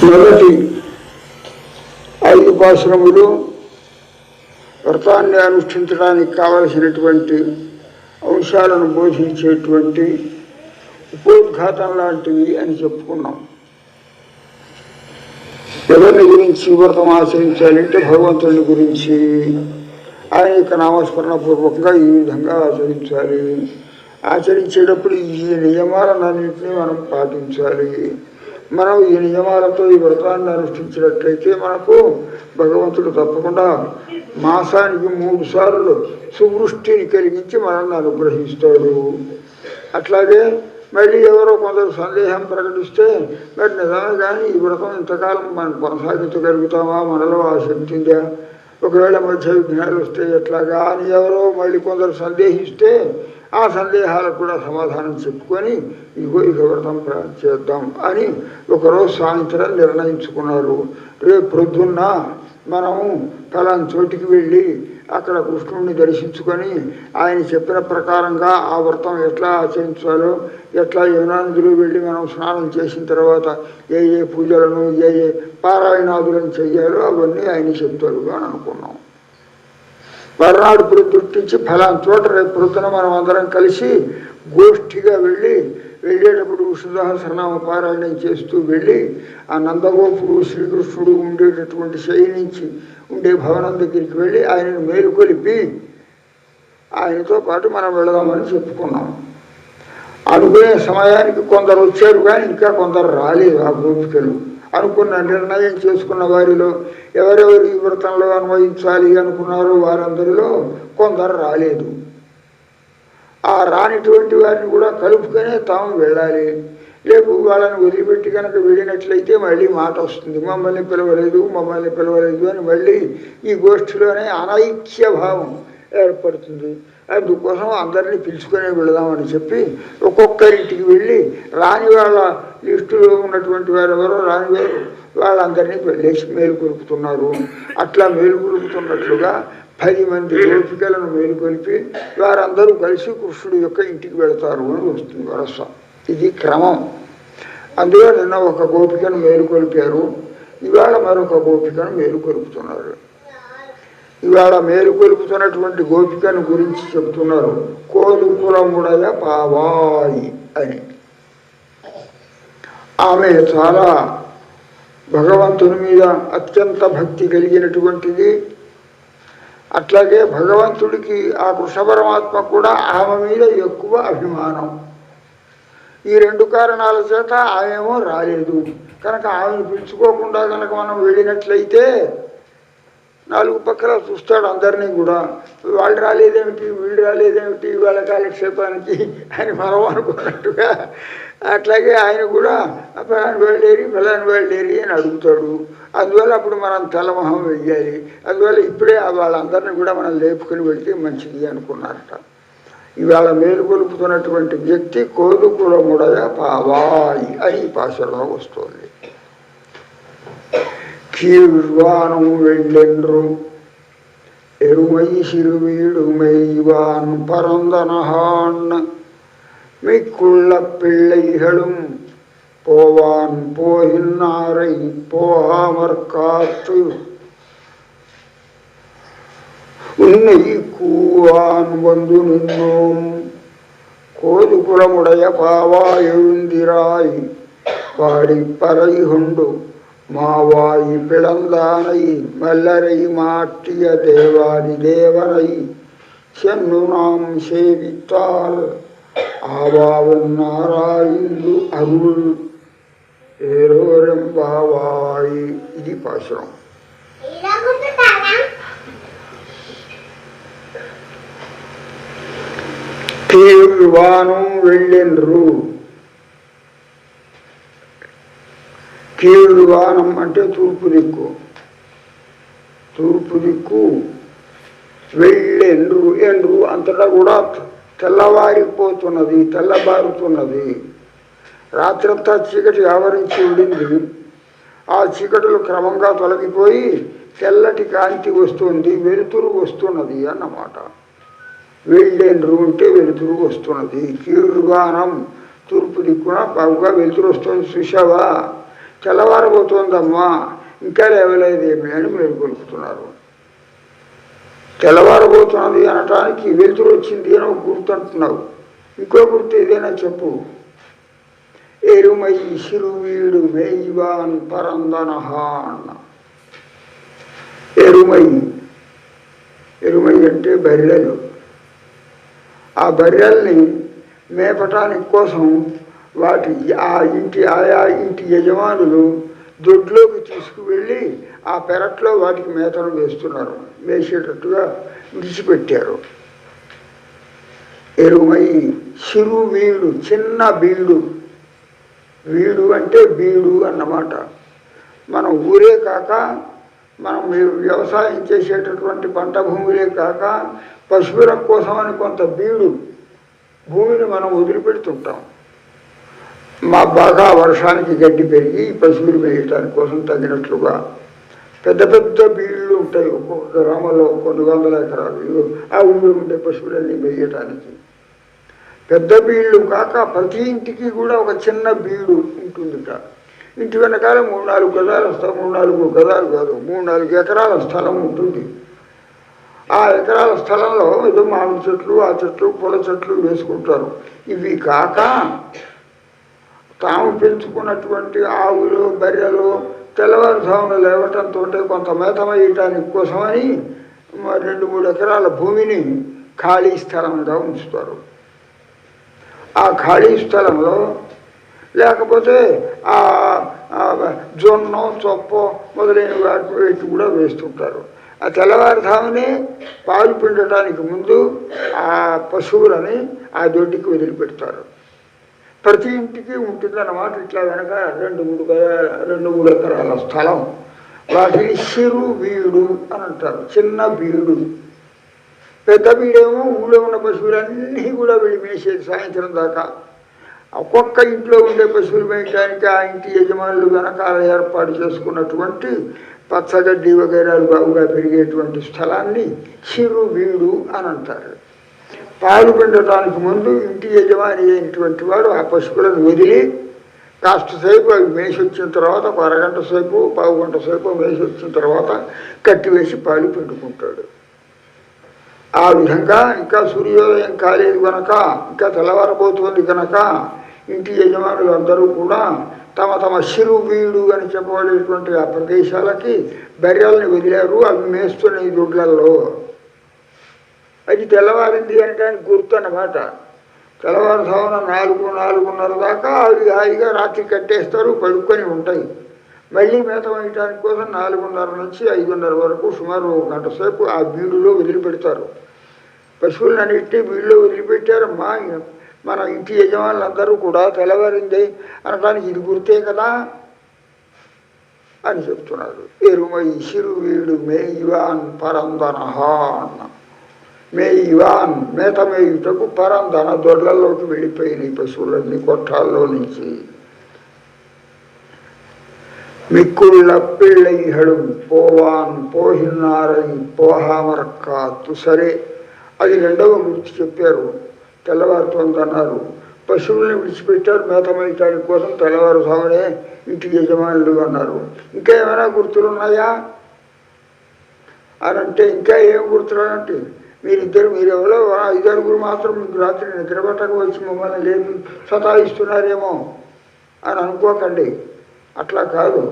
మొదటి 5 పాశ్రములు వ్రతాన్ని అనుష్ఠించడానికి కావలసినటువంటి అంశాలను బోధించేటువంటి ఉపోద్ఘాతం లాంటివి అని చెప్పుకున్నాం. ఎవరిని గురించి వ్రతం ఆచరించాలంటే భగవంతుని గురించి ఆయన యొక్క నామస్మరణ పూర్వకంగా ఈ విధంగా ఆచరించాలి. ఆచరించేటప్పుడు ఈ నియమాలన్నింటినీ మనం పాటించాలి. మనం ఈ నియమాలతో ఈ వ్రతాన్ని అనుష్ఠించినట్లయితే మనకు భగవంతుడు తప్పకుండా మాసానికి 3 సార్లు సువృష్టిని కలిగించి మనల్ని అనుగ్రహిస్తాడు. అట్లాగే మళ్ళీ ఎవరో కొందరు సందేహం ప్రకటిస్తే మరి నిజమే కానీ ఈ వ్రతం ఇంతకాలం మనం కొనసాగించగలుగుతామా, మనలో ఆ శక్తి ఉందా, ఒకవేళ మధ్య విఘ్నాలు వస్తే ఎట్లాగా అని ఎవరో మళ్ళీ కొందరు సందేహిస్తే ఆ సందేహాలకు కూడా సమాధానం చెప్పుకొని ఇక వ్రతం చేద్దాం అని ఒకరోజు సాయంత్రం నిర్ణయించుకున్నారు. రేపు ప్రొద్దున్న మనము ఫలాని చోటికి వెళ్ళి అక్కడ కృష్ణుడిని దర్శించుకొని ఆయన చెప్పిన ప్రకారంగా ఆ వ్రతం ఎట్లా ఆచరించాలో, ఎట్లా యమునానదిలో వెళ్ళి మనం స్నానం చేసిన తర్వాత ఏ ఏ పూజలను ఏ ఏ పారాయణాదులను చెయ్యాలో అవన్నీ ఆయన చెప్తారు అని అనుకున్నాం. మర్నాడు ప్రొద్దుట్టించి ఫలాని చోట రేపు ప్రొద్దున మనం అందరం కలిసి గోష్ఠిగా వెళ్ళేటప్పుడు విష్ణు సహస్రనామ పారాయణం చేస్తూ వెళ్ళి ఆ నందగోపుడు శ్రీకృష్ణుడు ఉండేటటువంటి శయనించి ఉండే భవనం దగ్గరికి వెళ్ళి ఆయనను మేలుకొలిపి ఆయనతో పాటు మనం వెళదామని చెప్పుకున్నాం. అనుకునే సమయానికి కొందరు వచ్చారు కానీ ఇంకా కొందరు రాలేదు. ఆ గోపికలు అనుకున్న నిర్ణయం చేసుకున్న వారిలో ఎవరెవరు ఈ వ్రతంలో అన్వయించాలి అనుకున్నారో వారందరిలో కొందరు రాలేదు. ఆ రానిటువంటి వారిని కూడా కలుపుకొనే తాము వెళ్ళాలి. రేపు వాళ్ళని వదిలిపెట్టి కనుక వెళ్ళినట్లయితే మళ్ళీ మాట వస్తుంది, మమ్మల్ని పిలవలేదు అని మళ్ళీ ఈ గోష్ఠిలోనే అనైక్య భావం ఏర్పడుతుంది. అందుకోసం అందరినీ పిలుచుకొని వెళదామని చెప్పి ఒక్కొక్కరింటికి వెళ్ళి రాని వాళ్ళ లిస్టులో ఉన్నటువంటి వారెవరో రాని వారు వాళ్ళందరినీ లేచి మేలుకొలుపుతున్నారు. అట్లా మేలుకొలుపుతున్నట్లుగా 10 మంది గోపికలను మేలుకొలిపి వారందరూ కలిసి కృష్ణుడి యొక్క ఇంటికి వెళతారు అని వస్తుంది వరస. ఇది క్రమం. అందులో నిన్న ఒక గోపికను మేలుకొలిపారు, ఇవాళ మరొక గోపికను మేలుకొలుపుతున్నారు. ఇవాళ మేలుకొలుపుతున్నటువంటి గోపికను గురించి చెబుతున్నారు. కోలుకులముడయ పావాయి అని. ఆమె చాలా భగవంతుని మీద అత్యంత భక్తి కలిగినటువంటిది. అట్లాగే భగవంతుడికి ఆ కృష్ణ పరమాత్మ కూడా ఆమె మీద ఎక్కువ అభిమానం. ఈ 2 కారణాల చేత ఆమెమో రాలేదు. కనుక ఆమెను పిలుచుకోకుండా కనుక మనం వెళ్ళినట్లయితే 4 పక్కల చూస్తాడు అందరినీ కూడా. వాళ్ళు రాలేదేమిటి, వీళ్ళు రాలేదేమిటి వాళ్ళ కాలక్షేపానికి అని మనం అనుకున్నట్టుగా అట్లాగే ఆయన కూడా ఫలాని బయలుదేరి అని అడుగుతాడు. అందువల్ల అప్పుడు మనం తలమొహం వెయ్యాలి. అందువల్ల ఇప్పుడే వాళ్ళందరినీ కూడా మనం లేపుకొని వెళ్తే మంచిది అనుకున్నారట. ఇవాళ మేలుకొలుపుతున్నటువంటి వ్యక్తి కోలుకులముడయ పావాయి అని ఈ పాశంలో వస్తుంది. కీழ்వానం వెళ్ళెండ్రు ఎరుమై సిరువీడు మెయ్వాన్ పరందనహాన్ மிக்குள்ள பிள்ளைகளும் போவான் போகின்னாரை போகாமற்காத்து உன்னை கூவான் வந்து நின்னோம் கோதுகுலமுடைய பாவா எழுந்திராய் பாடிப்பறை கொண்டு மாவாய் பிளந்தானை மல்லரை மாற்றிய தேவாதி தேவனை சென்னு நாம் சேவித்தால் ஆவாவும் நாராயணு அருள் ஏரோரெம்பாவாய். ఇది పాశురం. కీழ்వానం వెళ్ళెండ్రు. కీழ்వానం అంటే తూర్పు దిక్కు. తూర్పు దిక్కు వెళ్ళెండ్రు. ఎండ్రు అంతటా కూడా తెల్లవారిపోతున్నది, తెల్లబారుతున్నది. రాత్రంతా చీకటి ఆవరించి ఉండింది. ఆ చీకటులు క్రమంగా తొలగిపోయి తెల్లటి కాంతి వస్తుంది, వెలుతురు వస్తున్నది అన్నమాట. వెళ్ళేండ్రు అంటే వెలుతురు వస్తున్నది. కీడుగానం తూర్పు దిక్కున బాగుగా వెలుతురు వస్తుంది. చూసావా తెల్లవారబోతోందమ్మా, ఇంకా లేవలేదేమి అని మేలుకొలుపుతున్నారు. తెల్లవారబోతున్నది అనటానికి వెలుతురు వచ్చింది అని ఒక గుర్తు అంటున్నావు. ఇంకో గుర్తు ఏదైనా చెప్పు. ఎరుమై సిరువీడు మేయివాన్ పరందనహ అన్న. ఎరుమై, ఎరుమై అంటే బర్రెలు. ఆ బర్రెల్ని మేపటానికి కోసం వాటి ఆయా ఇంటి యజమానులు దొడ్లోకి తీసుకువెళ్ళి ఆ పెరట్లో వాటికి మేతను వేస్తున్నారు, వేసేటట్టుగా విడిచిపెట్టారు. ఎరుమై సిరు వీడు, చిన్న బీడు. వీడు అంటే బీడు అన్నమాట. మనం ఊరే కాక, మనం వ్యవసాయం చేసేటటువంటి పంట భూములే కాక, పశువుల కోసమని కొంత బీడు భూమిని మనం వదిలిపెడుతుంటాం. బాగా వర్షానికి గడ్డి పెరిగి పశువులు మేయటానికి కోసం తగినట్లుగా పెద్ద పెద్ద బీళ్ళు ఉంటాయి. ఒక్కొక్క గ్రామంలో కొన్ని వందల ఎకరాలు ఆ ఊళ్ళో ఉండే పశువులన్నీ మేయటానికి. పెద్ద బీళ్ళు కాక ప్రతి ఇంటికి కూడా ఒక చిన్న బీడు ఉంటుందిట. ఇంటి వెనకాల 3-4 గజాల స్థలం, 3-4 గజాలు కాదు, 3-4 ఎకరాల స్థలం ఉంటుంది. ఆ ఎకరాల స్థలంలో ఏదో మామిడి చెట్లు, ఆ చెట్లు, పూల చెట్లు వేసుకుంటారు. ఇవి కాక తాము పెంచుకున్నటువంటి ఆవులు, బర్రెలు తెల్లవారుజామున లేవటంతో కొంత మేత వేయటానికి కోసమని 2-3 ఎకరాల భూమిని ఖాళీ స్థలంగా ఉంచుతారు. ఆ ఖాళీ స్థలంలో లేకపోతే ఆ జొన్న, చొప్ప మొదలైన వాటి కూడా వేస్తుంటారు. ఆ తెల్లవారుజామునే పాలు పిండటానికి ముందు ఆ పశువులని ఆ దొడ్డికి వదిలిపెడతారు. ప్రతి ఇంటికి ఉంటుందన్నమాట. ఇట్లా వెనక 2-3 ఎకరాల స్థలం. వాటిని సిరు బీడు అని అంటారు, చిన్న బీడు. పెద్ద బీడేమో ఊళ్ళో ఉన్న పశువులన్నీ కూడా వెళ్ళి మేసేది సాయంత్రం దాకా. ఒక్కొక్క ఇంట్లో ఉండే పశువులు మేయటానికి ఆ ఇంటి యజమానులు వెనకాల ఏర్పాటు చేసుకున్నటువంటి పచ్చగడ్డి వగైరాలు బాగుగా పెరిగేటువంటి స్థలాన్ని సిరు బీడు అని అంటారు. పాలు పిండటానికి ముందు ఇంటి యజమాని అయినటువంటి వాడు ఆ పశువులను వదిలి కాస్త సేపు అవి మేసి వచ్చిన తర్వాత, ఒక అరగంట సేపు, 1/2 గంట సేపు మేసి వచ్చిన తర్వాత కట్టివేసి పాలు పిండుకుంటాడు. ఆ విధంగా ఇంకా సూర్యోదయం కాలేదు కనుక, ఇంకా తెల్లవారబోతుంది కనుక ఇంటి యజమానులు అందరూ కూడా తమ తమ సిరు వీడు అని చెప్పబడేటువంటి ఆ ప్రదేశాలకి బర్రెల్ని వదిలారు. అవి మేస్తున్నాయి దొడ్లల్లో. అది తెల్లవారింది అనడానికి గుర్తు అన్నమాట. తెల్లవారుజామున 4-4:30 దాకా అవి హాయిగా రాత్రి కట్టేస్తారు, పడుకొని ఉంటాయి. మళ్ళీ మేత వేయటానికి కోసం 4:30 నుంచి 5:30 వరకు సుమారు 1 గంట సేపు ఆ బీడులో వదిలిపెడతారు. పశువులన్నింటినీ బీడులో వదిలిపెట్టారమ్మా. మన ఇంటి యజమానులందరూ కూడా తెల్లవారింది అనడానికి ఇది గుర్తే కదా అని చెప్తున్నారు. ఎరుమై సిరు వీడు మేయివాన్ పరందనహ అన్న. మేయివాన్ మేత మేయుటకు, పరందన దొడ్లలోకి వెళ్ళిపోయినాయి పశువులన్నీ కొట్టాల్లో నుంచి. మిక్కుళ్ళ పిళ్ళైహడు పోవాన్ పోహిన్నారై పోహామరక్కాత్తు. సరే, అది రెండవ గురించి చెప్పారు. తెల్లవారుతోందన్నారు. పశువుల్ని విడిచిపెట్టారు మేత మేయటానికి కోసం తెల్లవారుజామునే ఇంటి యజమానులు అన్నారు. ఇంకా ఏమైనా గుర్తులు ఉన్నాయా అని అంటే, ఇంకా ఏం గుర్తులు అంటే, మీరెవరో 5-6 మాత్రం మీకు రాత్రి నిద్రపట్టక వచ్చి మమ్మల్ని లేపి సతాయిస్తున్నారేమో అని అనుకోకండి. అట్లా కాదు.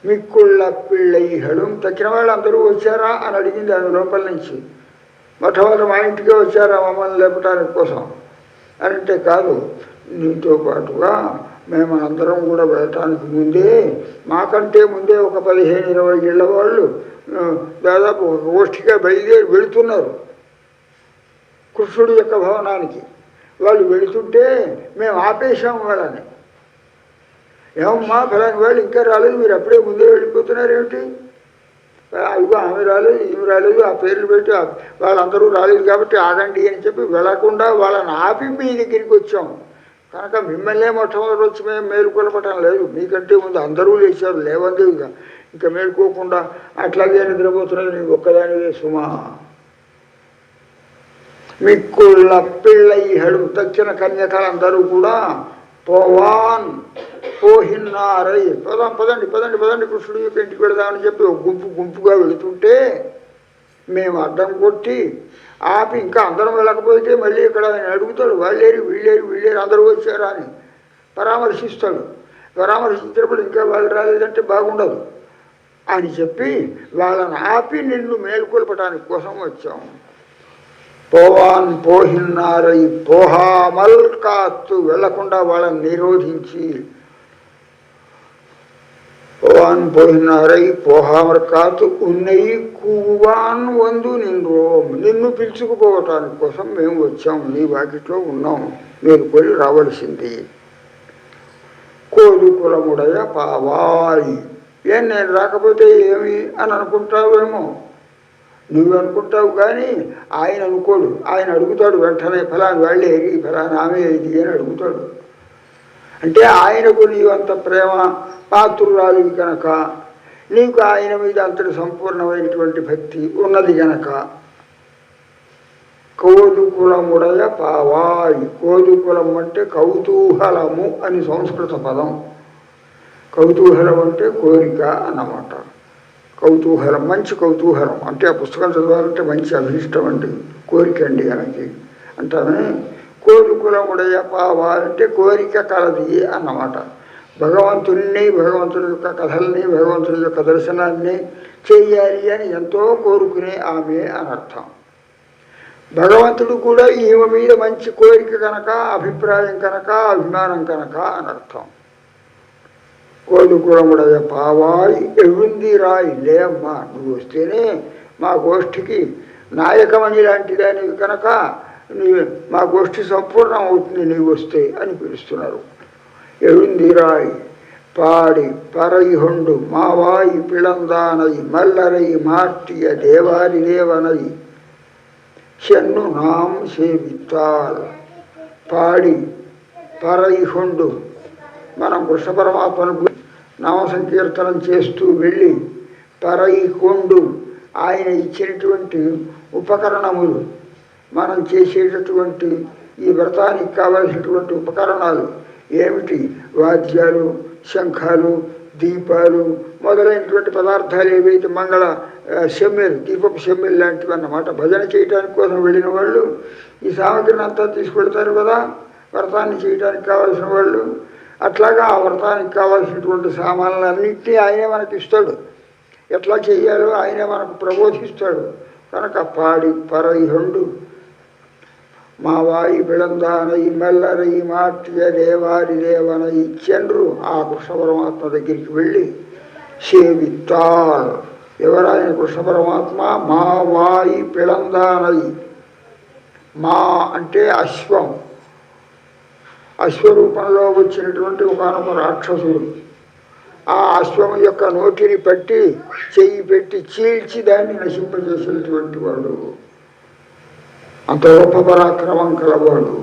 మిక్కుళ్ళ పిళ్ళైహడు, తక్కిన వాళ్ళు అందరూ వచ్చారా అని అడిగింది ఆమె లోపల నుంచి. మొట్టమొదటి మా ఇంటికే వచ్చారా మమ్మల్ని లేపటానికి కోసం అని అంటే, కాదు, నీతో పాటుగా మేము అందరం కూడా వెళ్ళటానికి ముందే, మాకంటే ముందే ఒక 15-20 ఇళ్ల వాళ్ళు దాదాపు ఒక గోష్ఠిగా బయలుదేరి వెళుతున్నారు కృష్ణుడి యొక్క భవనానికి. వాళ్ళు వెళుతుంటే మేము ఆపేశాము వాళ్ళని. ఏమమ్మా ఫలాని వాళ్ళు ఇంకా రాలేదు, మీరు అప్పుడే ముందే వెళ్ళిపోతున్నారేమిటి? అదిగో ఆమె రాలేదు, ఈమె రాలేదు, ఆ పేర్లు పెట్టి వాళ్ళందరూ రాలేదు కాబట్టి ఆగండి అని చెప్పి వెళ్ళకుండా వాళ్ళని ఆపి మీ దగ్గరికి వచ్చాం కనుక మిమ్మల్నే మొట్టమొదటి వచ్చి మేము మేలుకొలపటం లేదు. మీకంటే ముందు అందరూ లేచారు, లేవంది ఇంకా మేలుకోకుండా అట్లాగే నిద్రపోతున్నది నీకు ఒక్కదానివే సుమా. మిక్కుళ్ళ పిళ్ళైహడు, తక్కిన కన్యకలందరూ కూడా పోవాన్ పోహిన్నారై పదండి పదండి పదండి కృష్ణుడి యొక్క ఇంటికి వెళదామని చెప్పి ఒక గుంపుగా వెళుతుంటే మేము అడ్డం కొట్టి ఆపి ఇంకా అందరం వెళ్ళకపోతే మళ్ళీ ఇక్కడ ఆయన అడుగుతాడు, వాళ్ళేరు వీళ్ళేరు అందరూ వచ్చారా అని పరామర్శిస్తాడు. పరామర్శించినప్పుడు ఇంకా వాళ్ళు రాలేదంటే బాగుండదు అని చెప్పి వాళ్ళని ఆపి నిన్ను మేలుకొల్పడానికి కోసం వచ్చాము. పోహిన్నారై పోహామల్ కాత్తు వెళ్లకుండా వాళ్ళని నిరోధించి పోహిన్నారై పోహామల్ కాత్తు ఉన్నయి కూవాన్ వందు నిన్ను పిలుచుకుపోవటానికి కోసం మేము వచ్చాము. నీ వాకిట్లో ఉన్నాం, మీరు కొని రావలసింది. కోదు కులముడయ పావాయి నేను రాకపోతే ఏమి అని అనుకుంటావేమో, నువ్వు అనుకుంటావు కానీ ఆయన అనుకోడు. ఆయన అడుగుతాడు వెంటనే, ఫలాని వాళ్ళే ఎరిగి ఫలాని ఆమె ఇది అని అడుగుతాడు. అంటే ఆయనకు నీవు అంత ప్రేమ పాత్రురాలు కనుక, నీకు ఆయన మీద అంతటి సంపూర్ణమైనటువంటి భక్తి ఉన్నది గనక కోదు కులముడయ పావాయి. కోదు కులం అంటే కౌతూహలము అని సంస్కృత పదం. కౌతూహలం అంటే కోరిక అన్నమాట. కౌతూహలం మంచి కౌతూహలం అంటే ఆ పుస్తకం చదవాలంటే మంచి అభిష్టం అండి, కోరిక అండి ఆయనకి అంటానే. కోదు కులముడయ పావాలంటే కోరిక కలది అన్నమాట. భగవంతుని భగవంతుని యొక్క కథల్ని భగవంతుని యొక్క దర్శనాన్ని చేయాలి అని ఎంతో కోరుకునే ఆమె అనర్థం. భగవంతుడు కూడా ఈమె మీద మంచి కోరిక కనుక, అభిప్రాయం కనుక, అభిమానం కనుక అనర్థం. కోదు కులముడయ పావాయి ఎవుందిరాయి లేమ్మా, నువ్వు వస్తేనే మా గోష్ఠికి నాయకమణి లాంటిదానివి కనుక మా గోష్ఠి సంపూర్ణం అవుతుంది నీవు వస్తే అని పిలుస్తున్నారు. ఎవుందిరాయి పాడి పరైహొండు మావాయి పిళందానై మల్లరై మార్టియ దేవారి దేవనై చెన్ను నాం సేవిత్తాల్. పాడి పరైహొండు మనం కృష్ణ పరమాత్మను నామ సంకీర్తనం చేస్తూ వెళ్ళి పరైకొండు ఆయన ఇచ్చినటువంటి ఉపకరణములు, మనం చేసేటటువంటి ఈ వ్రతానికి కావలసినటువంటి ఉపకరణాలు ఏమిటి, వాద్యాలు, శంఖాలు, దీపాలు మొదలైనటువంటి పదార్థాలు ఏవైతే మంగళ షమ్మెలు, దీపపు షమ్మెలు లాంటివి అన్నమాట. భజన చేయడానికి కోసం వెళ్ళిన వాళ్ళు ఈ సామగ్రిని అంతా తీసుకెళ్తారు కదా వ్రతాన్ని చేయడానికి కావలసిన వాళ్ళు. అట్లాగా ఆ వ్రతానికి కావాల్సినటువంటి సామాన్లన్నింటినీ ఆయనే మనకి ఇస్తాడు. ఎట్లా చేయాలో ఆయనే మనకు ప్రబోధిస్తాడు. కనుక పాడి పరైహొండు మావాయి పిళందానై మల్లరై మార్టియ దేవారి దేవనై చెండ్రు. ఆ కృష్ణ పరమాత్మ దగ్గరికి వెళ్ళి సేవిత్తాల్. ఎవరాయన కృష్ణ పరమాత్మ? మావాయి పిళందానై. మా అంటే అశ్వం, అశ్వరూపంలో వచ్చినటువంటి ఒకనొక రాక్షసుడు. ఆ అశ్వం యొక్క నోటిని పట్టి చెయ్యి పెట్టి చీల్చి దాన్ని నశింపజేసినటువంటి వాడు, అంత గొప్ప పరాక్రమం కలవాడు.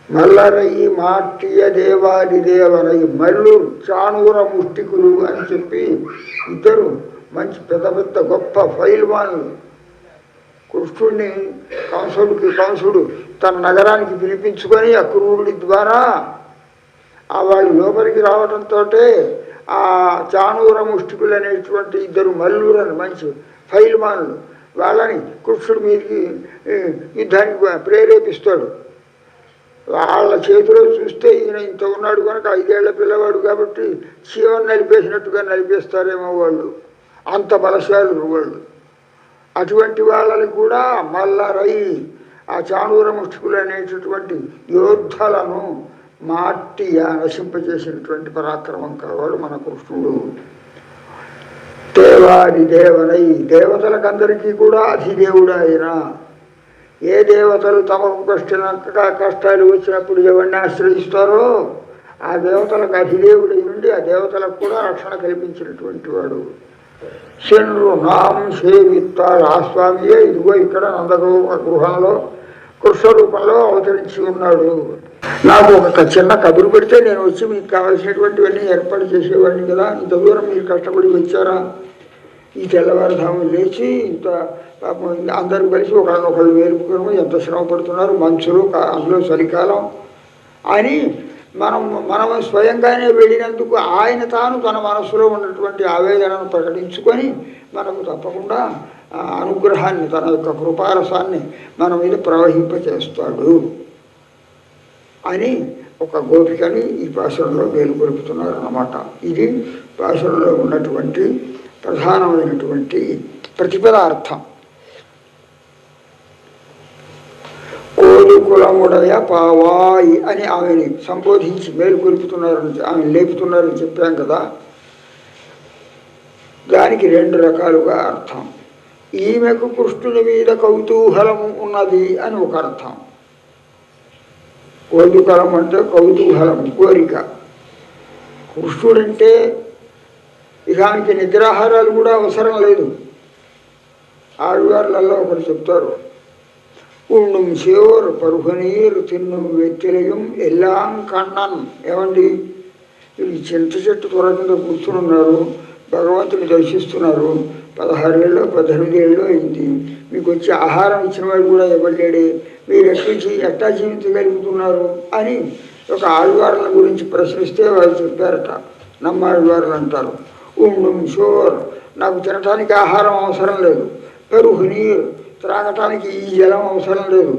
మల్లరయ్యి మార్టియ దేవాది దేవరై మల్లు చాణూర ముష్టికులు అని చెప్పి ఇద్దరు మంచి పెద్ద పెద్ద గొప్ప ఫైల్వాన్లు. కృష్ణుడిని కంసుడు తన నగరానికి పిలిపించుకొని ఆ క్రూరుడి ద్వారా వాళ్ళు లోపలికి రావడంతో ఆ చాణూర ముష్టికులు అనేటువంటి ఇద్దరు మల్లూరని మంచి ఫైల్మానులు వాళ్ళని కృష్ణుడి మీదకి యుద్ధానికి ప్రేరేపిస్తాడు. వాళ్ళ చేతిలో చూస్తే ఈయన ఇంత ఉన్నాడు కనుక 5 ఏళ్ల పిల్లవాడు కాబట్టి శివన్ నలిపేసినట్టుగా నలిపేస్తారేమో వాళ్ళు, అంత బలశాలు వాళ్ళు. అటువంటి వాళ్ళని కూడా మల్లరై ఆ చాణూర ముష్టికులు అనేటటువంటి యోద్ధలను మార్టియ నశింపజేసినటువంటి పరాక్రమం కలవాడు మన కృష్ణుడు. దేవాది దేవనై దేవతలకందరికీ కూడా అధిదేవుడు ఆయన. ఏ దేవతలు తమకు కష్టాలు వచ్చినప్పుడు ఎవరిని ఆశ్రయిస్తారో ఆ దేవతలకు అధిదేవుడై ఉండి ఆ దేవతలకు కూడా రక్షణ కల్పించినటువంటి వాడు. శండ్రు నాం సేవిత్తాడు. ఆ స్వామియే ఇదిగో ఇక్కడ నందగృహంలో కృష్ణ రూపంలో అవతరించి ఉన్నాడు. నాకు ఒక చిన్న కబురు పెడితే నేను వచ్చి మీకు కావలసినటువంటివన్నీ ఏర్పాటు చేసేవాడిని కదా. ఇంత దూరం మీరు కష్టపడి వచ్చారా? ఈ తెల్లవారుధాము లేచి ఇంత పాపం అందరూ కలిసి ఒకళ్ళనొకళ్ళు వేరుపుకోవడం ఎంత శ్రమ పడుతున్నారు, మంచులు అందులో చలికాలం అని మనం స్వయంగానే వెళ్ళినందుకు ఆయన తాను తన మనసులో ఉన్నటువంటి ఆవేదనను ప్రకటించుకొని మనకు తప్పకుండా అనుగ్రహాన్ని, తన యొక్క కృపారసాన్ని మన మీద ప్రవహింపచేస్తాడు అని ఒక గోపికని ఈ పాశురంలో మేలుకొలుపుతున్నారు అన్నమాట. ఇది పాశురంలో ఉన్నటువంటి ప్రధానమైనటువంటి ప్రతిపదార్థం. కోలు కులముడయ పావాయి అని ఆమెని సంబోధించి మేలుకొలుపుతున్నారని, ఆమెను లేపుతున్నారని చెప్పాం కదా. దానికి రెండు రకాలుగా అర్థం. ఈమెకు కృష్ణుని మీద కౌతూహలము ఉన్నది అని ఒక అర్థం. కౌతుకలం అంటే కౌతూహలం, కోరిక. కృష్ణుడంటే ఇక ఆమెకి నిద్రాహారాలు కూడా అవసరం లేదు. ఆళ్వార్లలో ఒకరు చెప్తారు, ఉండుం సేవర్ పరుహనీరు తిన్నుం వెత్తిలయం ఎల్లాం కన్నన్. ఏమండి, వీళ్ళు చింత చెట్టు త్వర కింద కూర్చుని ఉన్నారు, భగవంతుని దర్శిస్తున్నారు, 16 ఏళ్ళు 18 ఏళ్ళు అయింది, మీకు వచ్చి ఆహారం ఇచ్చిన వాడు కూడా ఇవ్వలేడే, మీరు ఎట్టా జీవించగలుగుతున్నారు అని ఒక ఆళ్వార్ల గురించి ప్రశ్నిస్తే వాళ్ళు చెప్పారట. నమ్మాళ్వార్లు అంటారు, ఉండుం షోర్, నాకు తినటానికి ఆహారం అవసరం లేదు, పెరుగు నీరు, త్రాగటానికి ఈ జలం అవసరం లేదు,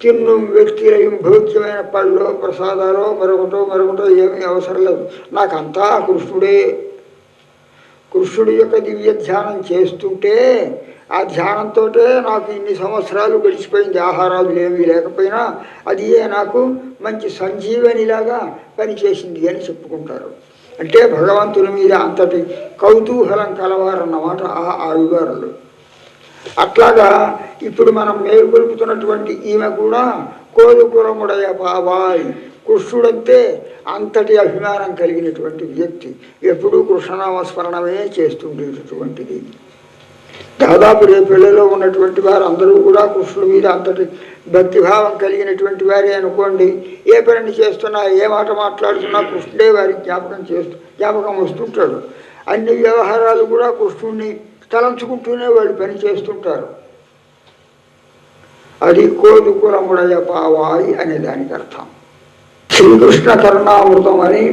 తిన్ను వ్యక్తిలయం భౌత్యమైన పళ్ళు ప్రసాదాలు మరొకటో ఏమీ అవసరం లేదు, నాకంతా కృష్ణుడే. కృష్ణుడి యొక్క దివ్య ధ్యానం చేస్తుంటే ఆ ధ్యానంతో నాకు ఇన్ని సంవత్సరాలు గడిచిపోయింది, ఆహారాలు ఏమీ లేకపోయినా అది నాకు మంచి సంజీవనిలాగా పనిచేసింది అని చెప్పుకుంటారు. అంటే భగవంతుని మీద అంతటి కౌతూహలం కలవారన్నమాట ఆ ఆళ్వారులు. అట్లాగా ఇప్పుడు మనం మేలుకొలుపుతున్నటువంటి ఈమె కూడా కోలుకులముడయ బాబాయ్, కృష్ణుడంతే అంతటి అభిమానం కలిగినటువంటి వ్యక్తి, ఎప్పుడూ కృష్ణనామస్మరణమే చేస్తుండేటటువంటిది. దాదాపు రేపెళ్లలో ఉన్నటువంటి వారు అందరూ కూడా కృష్ణుడి మీద అంతటి భక్తిభావం కలిగినటువంటి వారే అనుకోండి. ఏ పనిని చేస్తున్నా, ఏ మాట మాట్లాడుతున్నా కృష్ణుడే వారి జ్ఞాపకం వస్తుంటాడు. అన్ని వ్యవహారాలు కూడా కృష్ణుడిని తలంచుకుంటూనే వాళ్ళు పని చేస్తుంటారు. అది కోదుకులముడయ పావాయి అనే దానికి అర్థం. శ్రీకృష్ణ కరుణామృతం అని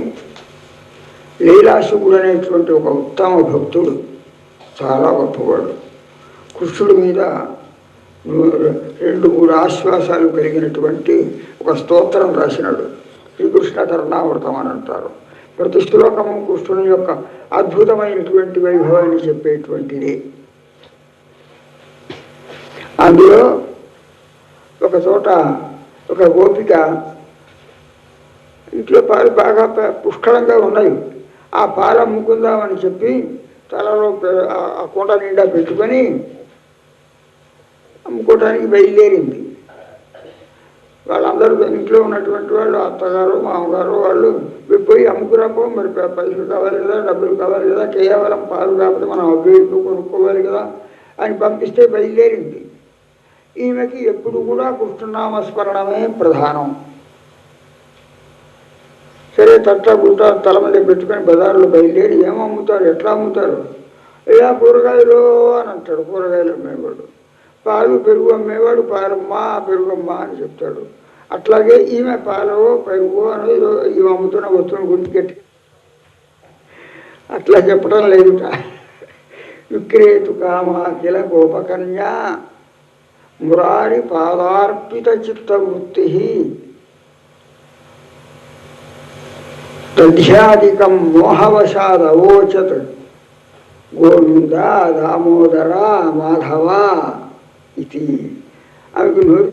లీలాశుకుడు అనేటువంటి ఒక ఉత్తమ భక్తుడు, చాలా గొప్పవాడు, కృష్ణుడి మీద 2-3 ఆశ్వాసాలు కలిగినటువంటి ఒక స్తోత్రం రాసినాడు. శ్రీకృష్ణ కరుణామృతం అని అంటారు. ప్రతి శ్లోకము కృష్ణుని యొక్క అద్భుతమైనటువంటి వైభవాన్ని చెప్పేటువంటిది. అందులో ఒక చోట ఒక గోపిక ఇంట్లో పాలు బాగా పుష్కలంగా ఉన్నాయి, ఆ పాలు అమ్ముకుందామని చెప్పి తలలో ఆ కుండ నిండా పెట్టుకొని అమ్ముకోవడానికి బయలుదేరింది. వాళ్ళందరూ ఇంట్లో ఉన్నటువంటి వాళ్ళు, అత్తగారు మామగారు వాళ్ళు పోయి అమ్ముకురాపో, మరి పైసలు కావాలి కదా, డబ్బులు కావాలి కదా, కేవలం పాలు కాకపోతే మనం అవ్వేపు కొనుక్కోవాలి కదా అని పంపిస్తే బయలుదేరింది. ఈమెకి ఎప్పుడు కూడా కృష్ణనామస్మరణమే ప్రధానం. సరే తట్ట గుట్ట తల మీద పెట్టుకొని బజార్లో బయలుదేరి ఏమో అమ్ముతారు, ఎట్లా అమ్ముతారు, ఇలా కూరగాయలు అని అంటాడు, కూరగాయలు అమ్మేవాడు. పాలు పెరుగు అమ్మేవాడు పాలమ్మా పెరుగమ్మా అని చెప్తాడు. అట్లాగే ఈమె పాలు పెరుగు అనేది ఈమె అమ్ముతున్న వస్తువుని గురించి గట్టి అట్లా చెప్పడం లేదుట. విక్రేతు కామాఖిల గోపకన్యా మురారి పాదార్పిత చిత్తవృత్తి దధ్యాదికం మోహవశాదవోచత్ గోవింద దామోదర మాధవ ఇది. ఆమెకు నోరు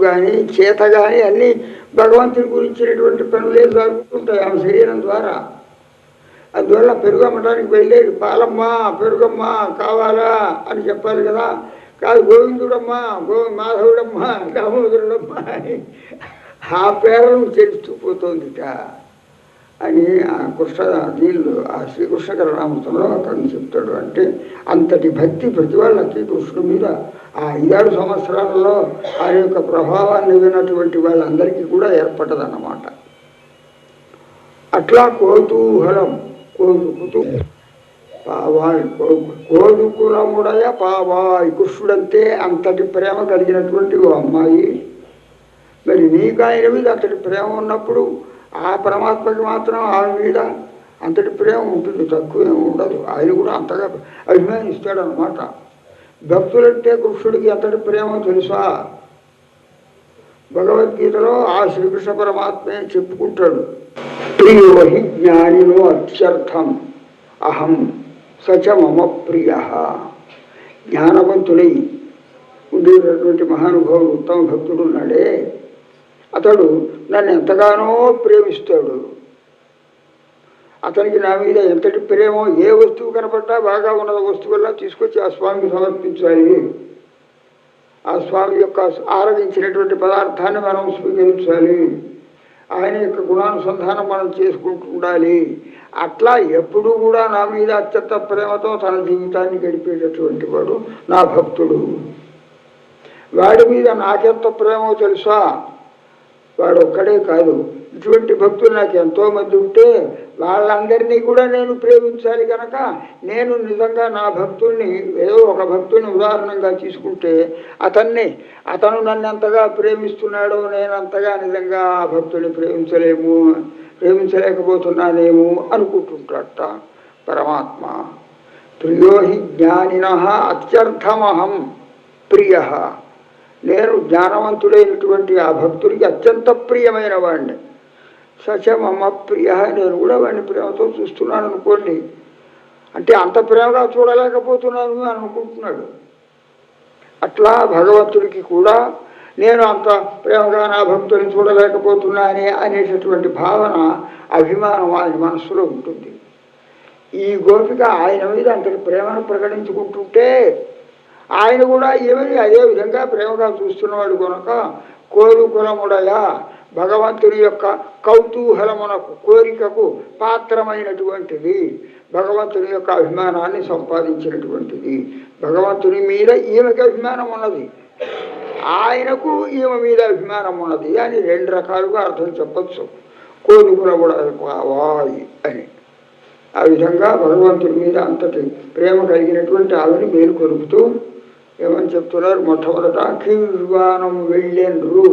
కానీ చేత కానీ అన్నీ భగవంతుని గురించినటువంటి పనులే జరుగుతుంటాయి ఆమె శరీరం ద్వారా. అందువల్ల పెరుగు అమ్మడానికి బయలుదేరి పాలమ్మా పెరుగమ్మా కావాలా అని చెప్పాలి కదా. కాదు గోవిందుడమ్మా, మాధవుడమ్మా, దామోదరుడమ్మా అని ఆ పేర్లను చేస్తూ పోతుందిట అని ఆ దీనిలో ఆ శ్రీకృష్ణ కరుణామృతంలో అతను చెప్తాడు. అంటే అంతటి భక్తి ప్రతి వాళ్ళకి కృష్ణుడి మీద ఆ 5-6 సంవత్సరాలలో ఆ యొక్క ప్రభావాన్ని విన్నటువంటి వాళ్ళందరికీ కూడా ఏర్పడ్డదన్నమాట. అట్లా కోతూహలం పావాయి కోదుకులముడయ పావాయి, కృష్ణుడంతే అంతటి ప్రేమ కలిగినటువంటి ఓ అమ్మాయి మరి నీకు ఆయన మీద అంతటి ప్రేమ ఉన్నప్పుడు ఆ పరమాత్మకి మాత్రం ఆయన మీద అంతటి ప్రేమ ఉంటుంది, తక్కువేమీ ఉండదు. ఆయన కూడా అంతగా అభిమానిస్తాడు అన్నమాట. భక్తులంటే కృష్ణుడికి ఎంతటి ప్రేమ తెలుసా? భగవద్గీతలో ఆ శ్రీకృష్ణ పరమాత్మే చెప్పుకుంటాడు, ప్రియోహి జ్ఞానినో అత్యర్థం అహం సచ మమ ప్రియ. జ్ఞానవంతుడై ఉండేటటువంటి మహానుభావుడు ఉత్తమ భక్తుడు ఉన్నాడే, అతడు నన్ను ఎంతగానో ప్రేమిస్తాడు. అతనికి నా మీద ఎంతటి ప్రేమో, ఏ వస్తువు కనపడ్డా బాగా ఉన్న వస్తువుల్లా తీసుకొచ్చి ఆ స్వామికి సమర్పించాలి. ఆ స్వామి యొక్క ఆరగించినటువంటి పదార్థాన్ని మనం స్వీకరించాలి. ఆయన యొక్క గుణానుసంధానం మనం చేసుకుంటూ ఉండాలి. అట్లా ఎప్పుడూ కూడా నా మీద అత్యంత ప్రేమతో తన జీవితాన్ని గడిపేటటువంటి వాడు నా భక్తుడు. వాడి మీద నాకెంత ప్రేమో తెలుసా? వాడు ఒక్కడే కాదు, ఇటువంటి భక్తులు నాకు ఎంతోమంది ఉంటే వాళ్ళందరినీ కూడా నేను ప్రేమించాలి. కనుక నేను నిజంగా నా భక్తుల్ని, ఏదో ఒక భక్తుల్ని ఉదాహరణంగా తీసుకుంటే అతను నన్ను ఎంతగా ప్రేమిస్తున్నాడో నేను అంతగా నిజంగా ఆ భక్తుల్ని ప్రేమించలేకపోతున్నానేమో అనుకుంటుంటాడట పరమాత్మ. ప్రియోహి జ్ఞానిన అత్యర్థమహం ప్రియ. నేను జ్ఞానవంతుడైనటువంటి ఆ భక్తుడికి అత్యంత ప్రియమైన వాడిని. సచ మమ ప్రియ, నేను కూడా వాడిని ప్రేమతో చూస్తున్నాను అనుకోండి. అంటే అంత ప్రేమగా చూడలేకపోతున్నాను అని అనుకుంటున్నాడు. అట్లా భగవంతుడికి కూడా నేను అంత ప్రేమగా నా భక్తుని చూడలేకపోతున్నానే అనేటటువంటి భావన, అభిమానం ఆయన మనస్సులో ఉంటుంది. ఈ గోపిక ఆయన మీద అంతటి ప్రేమను ప్రకటించుకుంటుంటే ఆయన కూడా ఏమని అదే విధంగా ప్రేమగా చూస్తున్నవాడు కనుక కోరుకులముడయా, భగవంతుని యొక్క కౌతూహలమునకు, కోరికకు పాత్రమైనటువంటిది, భగవంతుని యొక్క అభిమానాన్ని సంపాదించినటువంటిది. భగవంతుని మీద ఈమెకి అభిమానం ఉన్నది, ఆయనకు ఈమె మీద అభిమానం ఉన్నది అని రెండు రకాలుగా అర్థం చెప్పచ్చు. కోరుకులముడవాయి అని. ఆ విధంగా భగవంతుడి మీద అంతటి ప్రేమ కలిగినటువంటి ఆవిని మేలు కొలుపుతూ ఏమని చెప్తున్నారు? మొట్టమొదట కీర్వానం వెళ్ళేండ్రు.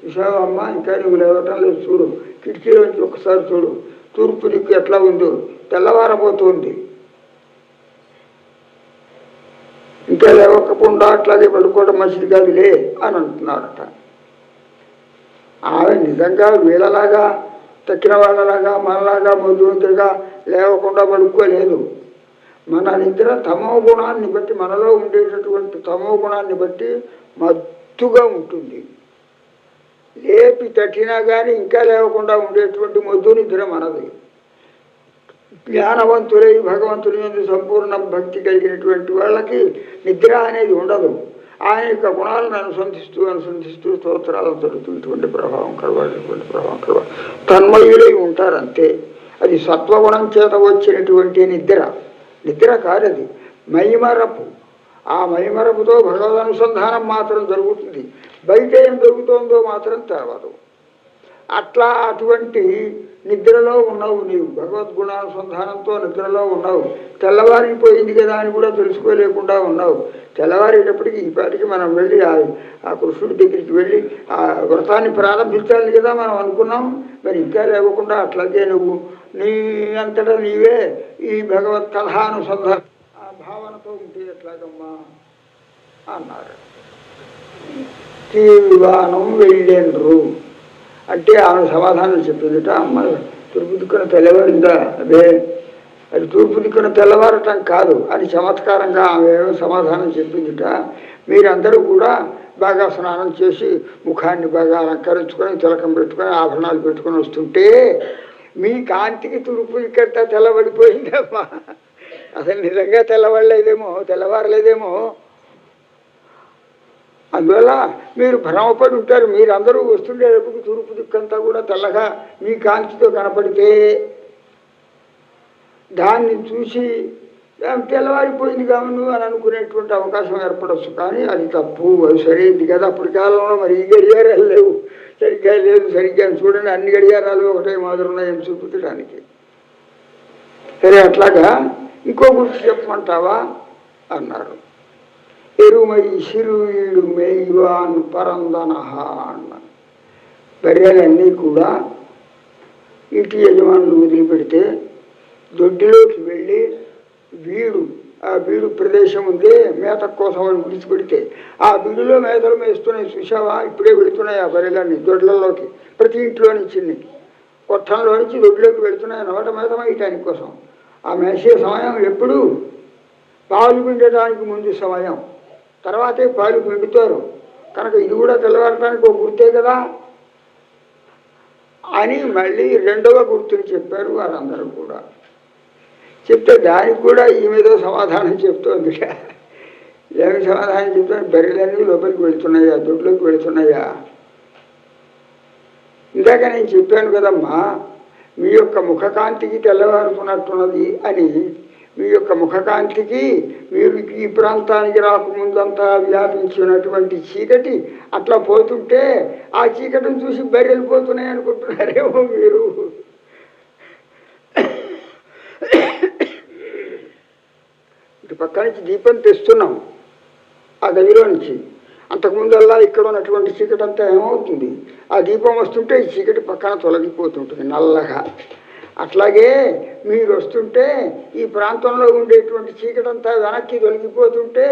విశావమ్మ, ఇంకా నువ్వు లేవటం లేదు, చూడు, కిటికీలోంచి ఒకసారి చూడు, తూర్పు దిక్కు ఎట్లా ఉందో, తెల్లవారబోతోంది, ఇంకా లేవకుండా అట్లాగే పడుకోవడం మంచిది కాదులే అని అంటున్నారట. ఆమె నిజంగా వీళ్ళలాగా తక్కిన వాళ్ళలాగా మనలాగా మధువంతుడిగా లేవకుండా పడుకోలేదు. మన నిద్ర తమో గుణాన్ని బట్టి, మనలో ఉండేటటువంటి తమో గుణాన్ని బట్టి మత్తుగా ఉంటుంది. లేపి తట్టినా కానీ ఇంకా లేవకుండా ఉండేటువంటి మధు నిద్ర మనది. జ్ఞానవంతులై భగవంతుని మీద సంపూర్ణ భక్తి కలిగినటువంటి వాళ్ళకి నిద్ర అనేది ఉండదు. ఆయన యొక్క గుణాలను అనుసంధిస్తూ స్తోత్రాలను చదువుతూ ఇటువంటి ప్రభావం కలవాడినటువంటి ప్రభావం కలవాలి తన్మయులై ఉంటారు అంతే. అది సత్వగుణం చేత వచ్చినటువంటి నిద్ర కాదది, మైమరపు. ఆ మైమరపుతో భగవద్ అనుసంధానం మాత్రం జరుగుతుంది, బయట ఏం జరుగుతోందో మాత్రం తెలవదు. అట్లా అటువంటి నిద్రలో ఉన్నావు నీవు, భగవద్గుణానుసంధానంతో నిద్రలో ఉన్నావు. తెల్లవారిపోయింది కదా అని కూడా తెలుసుకోలేకుండా ఉన్నావు. తెల్లవారేటప్పటికి ఈపాటికి మనం వెళ్ళి ఆ కృష్ణుడి దగ్గరికి వెళ్ళి ఆ వ్రతాన్ని ప్రారంభించాలి కదా మనం అనుకున్నాం. మరి ఇంకా లేకుండా అట్లాగే నువ్వు నీ అంతటా నీవే ఈ భగవత్ కథానుసంధానం ఆ భావనతో ఉంటే ఎట్లాగమ్మా అన్నారు. తీర్వానం వెళ్ళేండ్రు అంటే ఆమె సమాధానం చెప్పిందిట. అమ్మ, తూర్పు దిక్కున తెల్లవారిందా? అదే, అది తూర్పు దిక్కున తెల్లవారటం కాదు అని చమత్కారంగా ఆమె సమాధానం చెప్పిందిట. మీరందరూ కూడా బాగా స్నానం చేసి ముఖాన్ని బాగా అలంకరించుకొని తిలకం పెట్టుకొని ఆభరణాలు పెట్టుకొని వస్తుంటే మీ కాంతికి తూర్పు దిక్కంతా తెల్లబడిపోయిందమ్మా. అసలు నిజంగా తెల్లవారలేదేమో. అందువల్ల మీరు భ్రమపడి ఉంటారు. మీరందరూ వస్తుండేటప్పుడు తూర్పు దిక్కంతా కూడా తెల్లగా మీ కాంతితో కనపడితే దాన్ని చూసి తెల్లవారిపోయింది కావును అని అనుకునేటువంటి అవకాశం ఏర్పడవచ్చు. కానీ అది తప్పు, అది సరైనది కదా. అప్పటి కాలంలో మరి ఈ గడియారాలు లేవు, సరిగ్గా చూడండి, అన్ని గడియారాలు ఒకటే మాదిరి ఉన్నాయని చూపించడానికి. సరే, అట్లాగా ఇంకో గుర్తు చెప్పమంటావా అన్నారు. ఎరుమై సిరువీడు మేయివాన్ పరందనహ అన్న. బర్రెలన్నీ కూడా ఇంటి యజమానులు వదిలిపెడితే దొడ్డిలోకి వెళ్ళి ఆ బీడు ప్రదేశం ఉంది మేత కోసం అని విడిచిపెడితే ఆ బీడులో మేతలు మేస్తున్నాయి. చూసావా, ఇప్పుడే వెళుతున్నాయి ఆ బర్రెలన్నీ దొడ్లలోకి. ప్రతి ఇంట్లో నుంచి కొట్టంలో నుంచి దొడ్లోకి వెళుతున్నాయి అన్నమాట మేత మేయటానికి కోసం. ఆ మేసే సమయం ఎప్పుడు? పాలు పిండటానికి ముందు సమయం. తర్వాతే పాలు పిండుతారు కనుక ఇది కూడా తెల్లవారటానికి ఒక గుర్తే కదా అని మళ్ళీ రెండవ గుర్తుని చెప్పారు వారందరూ కూడా. చెప్తే దానికి కూడా ఈమెదో సమాధానం చెప్తోంది. ఏమి సమాధానం చెప్తాను? బర్రెలన్నీ లోపలికి వెళుతున్నాయా, దొడ్లోకి వెళుతున్నాయా? ఇందాక నేను చెప్పాను కదమ్మా, మీ యొక్క ముఖకాంతికి తెల్లవారుతున్నట్టున్నది అని. మీ యొక్క ముఖకాంతికి మీరు ఈ ప్రాంతానికి రాకముందంతా వ్యాపించినటువంటి చీకటి అట్లా పోతుంటే ఆ చీకటిని చూసి బర్రెలు పోతున్నాయి అనుకుంటున్నారేమో మీరు. ఇటు పక్క నుంచి దీపం తెస్తున్నాం ఆ గదిలో నుంచి. అంతకుముందల్లా ఇక్కడ ఉన్నటువంటి చీకటి అంతా ఏమవుతుంది? ఆ దీపం వస్తుంటే ఈ చీకటి పక్కన తొలగిపోతుంటుంది నల్లగా. అట్లాగే మీరు వస్తుంటే ఈ ప్రాంతంలో ఉండేటువంటి చీకటంతా వెనక్కి తొలగిపోతుంటే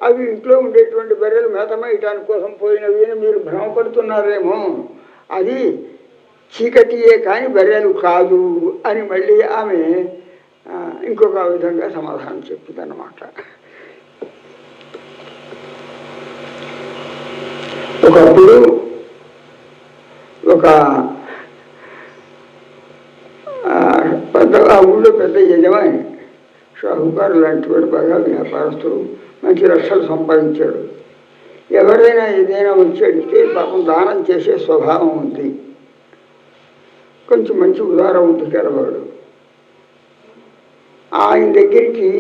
అవి ఇంట్లో ఉండేటువంటి బర్రెలు మేతమేయటానికి కోసం పోయినవి అని మీరు భ్రమపడుతున్నారేమో. అది చీకటియే కానీ బర్రెలు కాదు అని మళ్ళీ ఆమె ఇంకొక విధంగా సమాధానం చెప్పిందన్నమాట. ఒకప్పుడు ఒక ఆ ఊళ్ళో పెద్ద యజమాని షాహుకారు లాంటి వాడు, బాగా వ్యాపారస్తుడు, మంచి లక్షలు సంపాదించాడు. ఎవరైనా ఏదైనా వచ్చి అడిగితే పాపం దానం చేసే స్వభావం ఉంది. కొంచెం మంచి ఉదారబుద్ధి గలవాడు. ఆయన దగ్గరికి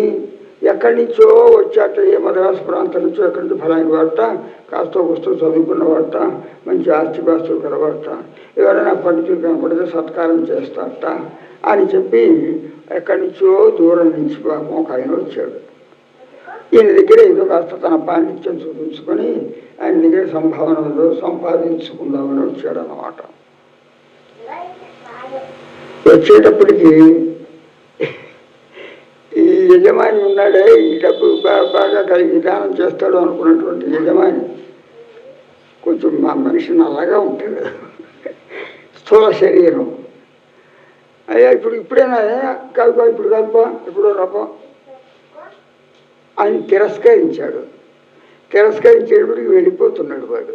ఎక్కడి నుంచో వచ్చాట, ఏ మద్రాసు ప్రాంతం నుంచో ఎక్కడి నుంచో ఫలాని వాడట, కాస్త వస్తువు చదువుకున్న వాడట, మంచి ఆస్తిపాస్తులు కలవాడట, ఎవరైనా పండితులు కనపడితే సత్కారం చేస్తారట అని చెప్పి ఎక్కడి నుంచో దూరం నుంచి పాపం ఒక ఆయన వచ్చాడు. ఈయన దగ్గర ఏదో కాస్త తన పాండిత్యం చూపించుకొని ఆయన దగ్గర సంభావన సంపాదించుకుందామని వచ్చాడు అన్నమాట. వచ్చేటప్పటికి ఈ యజమాని ఉన్నాడే, ఈ డబ్బు బాగా కలిగి దానం చేస్తాడు అనుకున్నటువంటి యజమాని కొంచెం మా మనిషి నల్లగా ఉంటాడు, స్థూల శరీరం. అయ్యా ఇప్పుడేనా కాదుపా, ఇప్పుడు కాదుపా, ఎప్పుడో రాపా అని తిరస్కరించాడు. తిరస్కరించేటప్పటికి వెళ్ళిపోతున్నాడు వాడు.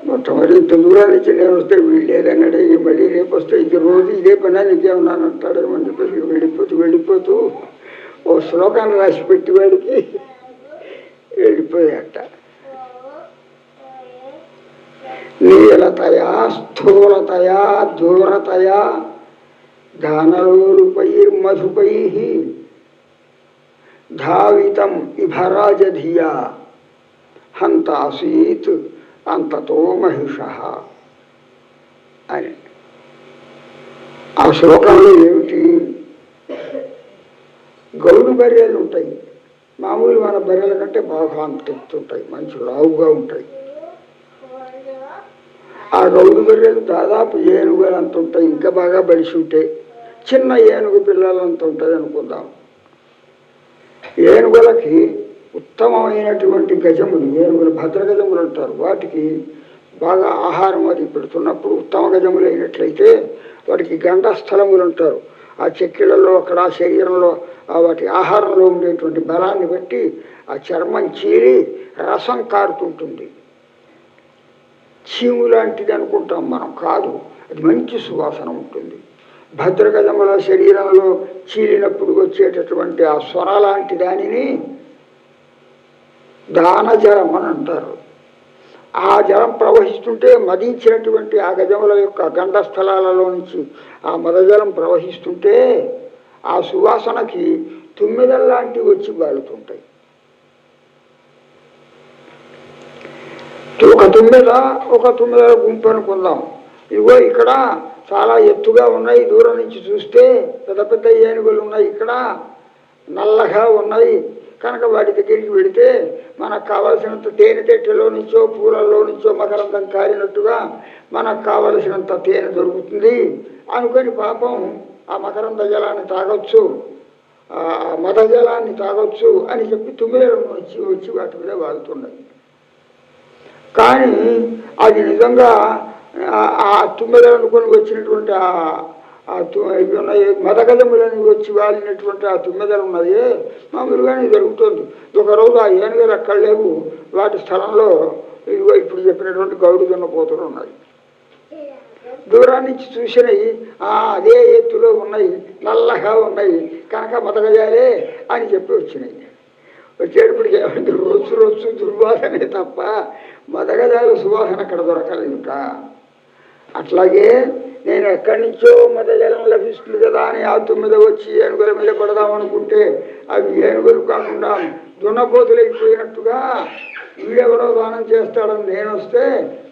మొట్టమొదటి ఇంత దూరాలు ఇచ్చి నేను వస్తే వీళ్ళు లేదన్నాడే, మళ్ళీ రేపు వస్తే ఇది రోజు ఇదే పని నీకేమన్నాను అంటాడేమో అని చెప్పేసి వెళ్ళిపోతూ ఓ శ్లోకాన్ని రాసి పెట్టి వాడికి వెళ్ళిపోయాట. నీలతయా స్థూలతయా దూరతయా ధానలోలుపైర్మధుపై ధావితం ఇభరాజధియా హంతాసీత్ అంతతో మహిష అని. ఆ శ్లోకంలో ఏమిటి? గౌడు బర్రెలు ఉంటాయి, మామూలు మన బర్రెల కంటే బాగా అంతెత్తుంటాయి, మంచి లావుగా ఉంటాయి. ఆ గౌడు బర్రెలు దాదాపు ఏనుగులంత ఉంటాయి, ఇంకా బాగా బలిసి ఉంటాయి. చిన్న ఏనుగు పిల్లలంత ఉంటుంది అనుకుందాం. ఏనుగులకి ఉత్తమమైనటువంటి గజములు, ఏనుగులు భద్రగజములు అంటారు, వాటికి బాగా ఆహారం అది పెడుతున్నప్పుడు ఉత్తమ గజములు అయినట్లయితే వాటికి గండస్థలములు అంటారు. ఆ చెక్కిళ్ళలో అక్కడ శరీరంలో వాటి ఆహారంలో ఉండేటువంటి బలాన్ని బట్టి ఆ చర్మం చీలి రసం కారుతుంటుంది. చీము లాంటిది అనుకుంటాం మనం, కాదు, అది మంచి సువాసన ఉంటుంది. భద్రగజముల శరీరంలో చీలినప్పుడు వచ్చేటటువంటి ఆ స్వర లాంటి దానిని దానజలం అని అంటారు. ఆ జలం ప్రవహిస్తుంటే మదించినటువంటి ఆ గజముల యొక్క గండస్థలాలలో నుంచి ఆ మదజలం ప్రవహిస్తుంటే ఆ సువాసనకి తుమ్మెదల్లాంటివి వచ్చి బాలుతుంటాయి. ఒక తుమ్మెదల గుంపు అనుకుందాం. ఇదిగో ఇక్కడ చాలా ఎత్తుగా ఉన్నాయి, దూరం నుంచి చూస్తే పెద్ద పెద్ద ఏనుగులు ఉన్నాయి, ఇక్కడ నల్లగా ఉన్నాయి, కనుక వాటి దగ్గరికి వెళితే మనకు కావలసినంత తేనె తెట్టెలో నుంచో పూలల్లో నుంచో మకరందం కారినట్టుగా మనకు కావలసినంత తేనె దొరుకుతుంది అనుకొని పాపం ఆ మకరంద జలాన్ని తాగొచ్చు, ఆ మద జలాన్ని తాగొచ్చు అని చెప్పి తుమ్మిదలను వచ్చి వచ్చి వాటి మీద వాగుతున్నాయి. కానీ అది నిజంగా ఆ తుమ్మిదలను కొని వచ్చినటువంటి మదగజములని వచ్చి వాలినటువంటి ఆ తుమ్మెదలు ఉన్నది మామూలుగానే జరుగుతుంది. ఒకరోజు ఆ ఏనుగలు అక్కడ లేవు, వాటి స్థలంలో ఇదిగో ఇప్పుడు చెప్పినటువంటి గౌడు దున్నపోతులు ఉన్నాయి. దూరాన్ని నుంచి చూసినవి అదే ఎత్తులో ఉన్నాయి, నల్లగా ఉన్నాయి కనుక మదగజాలే అని చెప్పి వచ్చినాయి. వచ్చేటప్పటికి ఏమంటే రోజు రోజు దుర్వాసనే తప్ప మదగజాల సువాసన అక్కడ దొరకలేదుట. అట్లాగే నేను ఎక్కడి నుంచో మదజలం లభిస్తుంది కదా అని ఆ మీద వచ్చి ఏనుగుల మీద పడదామనుకుంటే అవి ఏనుగులు కాకుండా దున్నపోతులైపోయినట్టుగా వీడెవరో దానం చేస్తాడని నేను వస్తే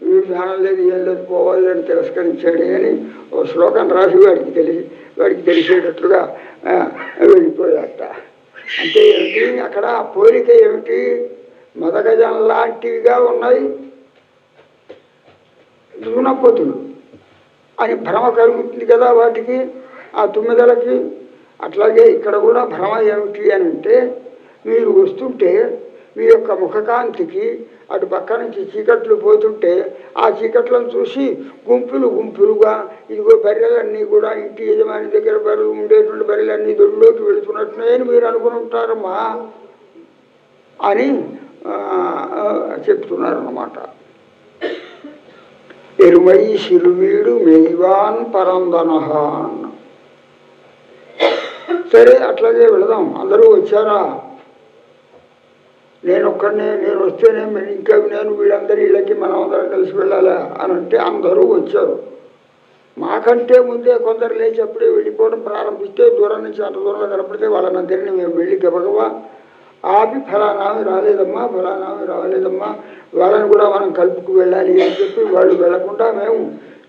వీడు దానం లేదు ఏం లేదు పోవాలి అని తిరస్కరించాడు అని ఓ శ్లోకం రాసి వాడికి తెలిసేటట్లుగా వెళ్ళిపోయాట. అంటే ఏమిటి అక్కడ పోలిక ఏమిటి? మదగజం లాంటివిగా ఉన్నాయి దున్నపోతులు అని భ్రమ కలుగుతుంది కదా వాటికి, ఆ తుమ్మెదలకి. అట్లాగే ఇక్కడ కూడా భ్రమ ఏమిటి అని అంటే, మీరు వస్తుంటే మీ యొక్క ముఖకాంతికి అటు పక్క నుంచి చీకట్లు పోతుంటే ఆ చీకట్లను చూసి గుంపులు గుంపులుగా ఇదిగో బర్రెలన్నీ కూడా ఇంటి యజమాని దగ్గర బర్రెలు ఉండేటువంటి బర్రెలన్నీ దొడ్లోకి వెళుతున్నట్టున్నాయని మీరు అనుకుంటారమ్మా అని చెప్తున్నారు అన్నమాట. ఎరుమై సిరువీడు మెయివాన్ పరందనహ అన్న. సరే అట్లాగే వెళదాం. అందరూ వచ్చారా? నేను వస్తేనే ఇంకా నేను వీళ్ళందరి ఇళ్ళకి మనం అందరం కలిసి వెళ్ళాలా అని అంటే అందరూ వచ్చారు. మాకంటే ముందే కొందరు లేచి అప్పుడే వెళ్ళిపోవడం ప్రారంభిస్తే దూరం నుంచి అంత దూరంలో కనపడితే వాళ్ళందరినీ మేము వెళ్ళి గబగబా ఆపి ఫలానామి రాలేదమ్మా వాళ్ళని కూడా మనం కలుపుకు వెళ్ళాలి అని చెప్పి వాళ్ళు వెళ్లకుండా మేము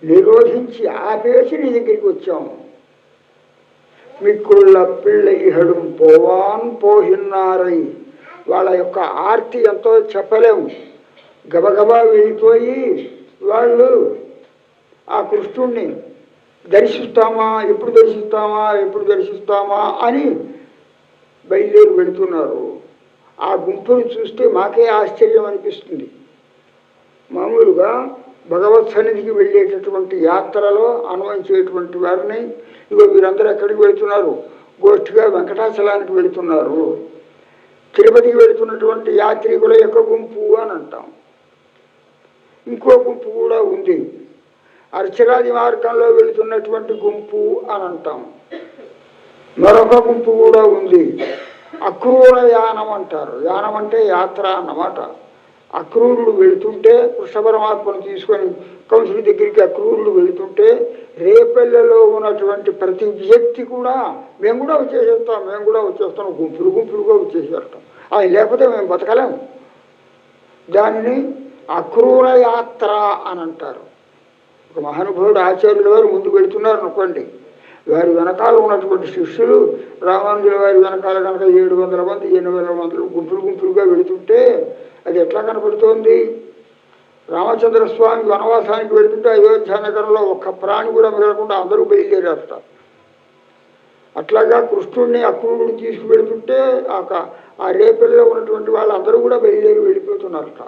నిరోధించి ఆపేసి నీ దగ్గరికి వచ్చాము. మిక్కుళ్ళ పిళ్ళయిహడు పోవాన్ పోహిన్నారై, వాళ్ళ యొక్క ఆర్తి ఎంతో చెప్పలేము. గబగబా వెళ్ళిపోయి వాళ్ళు ఆ కృష్ణుణ్ణి ఎప్పుడు దర్శిస్తామా అని బయలుదేరి వెళుతున్నారు. ఆ గుంపును చూస్తే మాకే ఆశ్చర్యం అనిపిస్తుంది. మామూలుగా భగవత్ సన్నిధికి వెళ్ళేటటువంటి యాత్రలో అనుభవించేటువంటి వారిని ఇగో వీరందరూ ఎక్కడికి వెళుతున్నారు? గోష్ఠిగా వెంకటాచలానికి వెళుతున్నారు. తిరుపతికి వెళుతున్నటువంటి యాత్రికుల యొక్క గుంపు అని అంటాం. ఇంకో గుంపు కూడా ఉంది, అర్చరాది మార్గంలో వెళుతున్నటువంటి గుంపు అని అంటాం. మరొక గుంపు కూడా ఉంది, అక్రూర యానం అంటారు. యానం అంటే యాత్ర అన్నమాట. అక్రూరుడు వెళుతుంటే కృష్ణ పరమాత్మను తీసుకొని కంసుడి దగ్గరికి అక్రూరుడు వెళుతుంటే రేపల్లెలో ఉన్నటువంటి ప్రతి వ్యక్తి కూడా మేము కూడా వచ్చేస్తాం గుంపులుగా వచ్చేసేస్తాం. ఆయన లేకపోతే మేము బతకలేము. దానిని అక్రూర యాత్ర అని అంటారు. ఒక మహానుభావుడు ఆచార్యుల వారు ముందుకు వెళుతున్నారు అనుకోండి, వారి వెనకాల ఉన్నటువంటి శిష్యులు రామానుజుల వారి వెనకాల కనుక 700 మంది 800 మంది గుంపులుగా వెళుతుంటే అది ఎట్లా కనపడుతోంది? రామచంద్ర స్వామి వనవాసానికి వెళుతుంటే అయోధ్య నగరంలో ఒక్క ప్రాణి కూడా మిగలకుండా అందరూ బయలుదేరారట. అట్లాగా కృష్ణుడిని అక్రూరుడు తీసుకువెళుతుంటే ఆ రేపల్లో ఉన్నటువంటి వాళ్ళందరూ కూడా బయలుదేరి వెళ్ళిపోతున్నారట.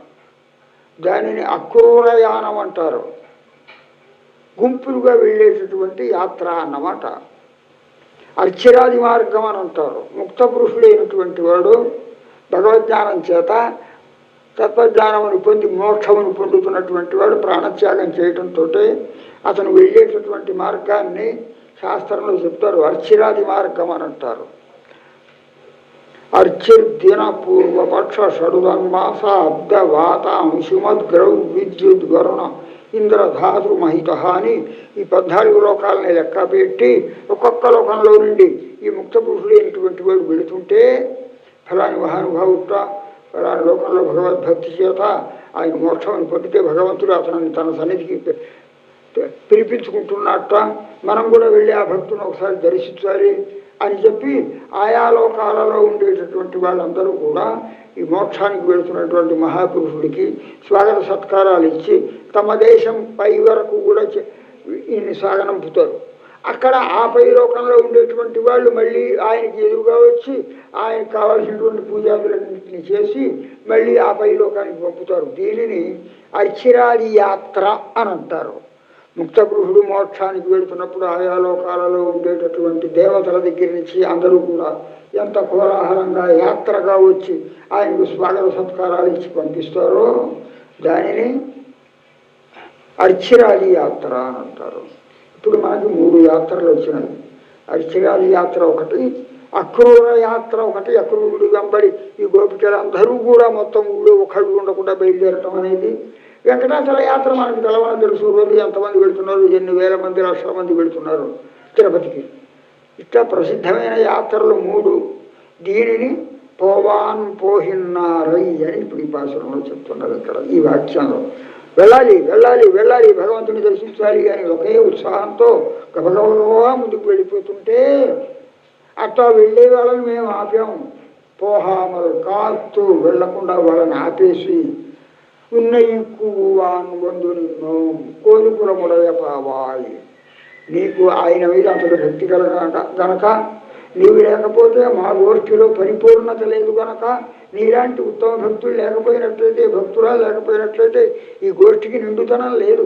దానిని అక్రూరయానం అంటారు. గుంపులుగా వెళ్ళేటటువంటి యాత్ర అన్నమాట. అర్చిరాది మార్గం అని అంటారు. ముక్త పురుషుడైనటువంటి వాడు భగవద్జ్ఞానం చేత తత్వజ్ఞానమును పొంది మోక్షమును పొందుతున్నటువంటి వాడు ప్రాణత్యాగం చేయడంతో అతను వెళ్ళేటటువంటి మార్గాన్ని శాస్త్రంలో చెప్తారు అర్చిరాది మార్గం అని అంటారు. అర్చిర్దిన పూర్వపక్ష షడుదన్మాస అబ్ద వాతాంశుమద్గ్రౌ విద్యుత్ వరుణ ఇంద్రధాతు మహిత అని ఈ 14 లోకాలని లెక్క పెట్టి ఒక్కొక్క లోకంలో నుండి ఈ ముక్త పురుషుడైనటువంటి వాడు వెళుతుంటే ఫలాని మహానుభావుట ఫలాని లోకంలో భగవద్భక్తి చేత ఆయన మోక్షం పొందితే భగవంతుడు అతను తన సన్నిధికి పిలిపించుకుంటున్నట్ట. మనం కూడా వెళ్ళి ఆ భక్తుని ఒకసారి దర్శించాలి అని చెప్పి ఆయా లోకాలలో ఉండేటటువంటి వాళ్ళందరూ కూడా ఈ మోక్షానికి వెళుతున్నటువంటి మహాపురుషుడికి స్వాగత సత్కారాలు ఇచ్చి తమ దేశం పై వరకు కూడా ఈయన్ని సాగనంపుతారు. అక్కడ ఆ పై లోకంలో ఉండేటువంటి వాళ్ళు మళ్ళీ ఆయనకి ఎదురుగా వచ్చి ఆయనకు కావాల్సినటువంటి పూజాదులన్నింటినీ చేసి మళ్ళీ ఆ పై లోకానికి పంపుతారు. దీనిని అర్చిరాది యాత్ర అని అంటారు. ముక్తపురుషుడు మోక్షానికి వెళుతున్నప్పుడు ఆయా లోకాలలో ఉండేటటువంటి దేవతల దగ్గర నుంచి అందరూ కూడా ఎంత కోలాహలంగా యాత్రగా వచ్చి ఆయనకు స్వాగత సత్కారాలు ఇచ్చి పంపిస్తారో దానిని అర్చిరాది యాత్ర అని అంటారు. ఇప్పుడు మనకి 3 యాత్రలు వచ్చినాయి. అర్చిరాది యాత్ర ఒకటి, అక్రూర యాత్ర ఒకటి. అక్రూరుడు వెంబడి ఈ గోపికలందరూ కూడా మొత్తం ఊళ్ళో ఒకళ్ళు ఉండకుండా బయలుదేరటం అనేది. వెంకటాచల యాత్ర మనకు తెలవని తెలుసు. రోజు ఎంతమంది వెళుతున్నారు, ఎన్ని వేల మంది, లక్షల మంది వెళుతున్నారు తిరుపతికి. ఇట్లా ప్రసిద్ధమైన యాత్రలు 3. దీనిని పోవాన్ పోహిన్నారై అని ఇప్పుడు ఈ పాసురంలో చెప్తున్నారు. ఇక్కడ ఈ వాక్యంలో వెళ్ళాలి వెళ్ళాలి వెళ్ళాలి, భగవంతుని దర్శించాలి అని ఒకే ఉత్సాహంతో గబగబగా ముందుకు వెళ్ళిపోతుంటే అట్లా వెళ్ళే వాళ్ళని మేము ఆపాము. పోహామలు కాస్తూ వెళ్లకుండా వాళ్ళని ఆపేసి ఉన్నయ్యువాన్ బంధు నిన్ను కోలుకులముడయ పావాలి, నీకు ఆయన మీద అంతటి భక్తి గనక నీవు లేకపోతే మా గోష్ఠిలో పరిపూర్ణత లేదు గనక, నీలాంటి ఉత్తమ భక్తులు లేకపోయినట్లయితే, భక్తురా లేకపోయినట్లయితే ఈ గోష్ఠికి నిండుతనం లేదు.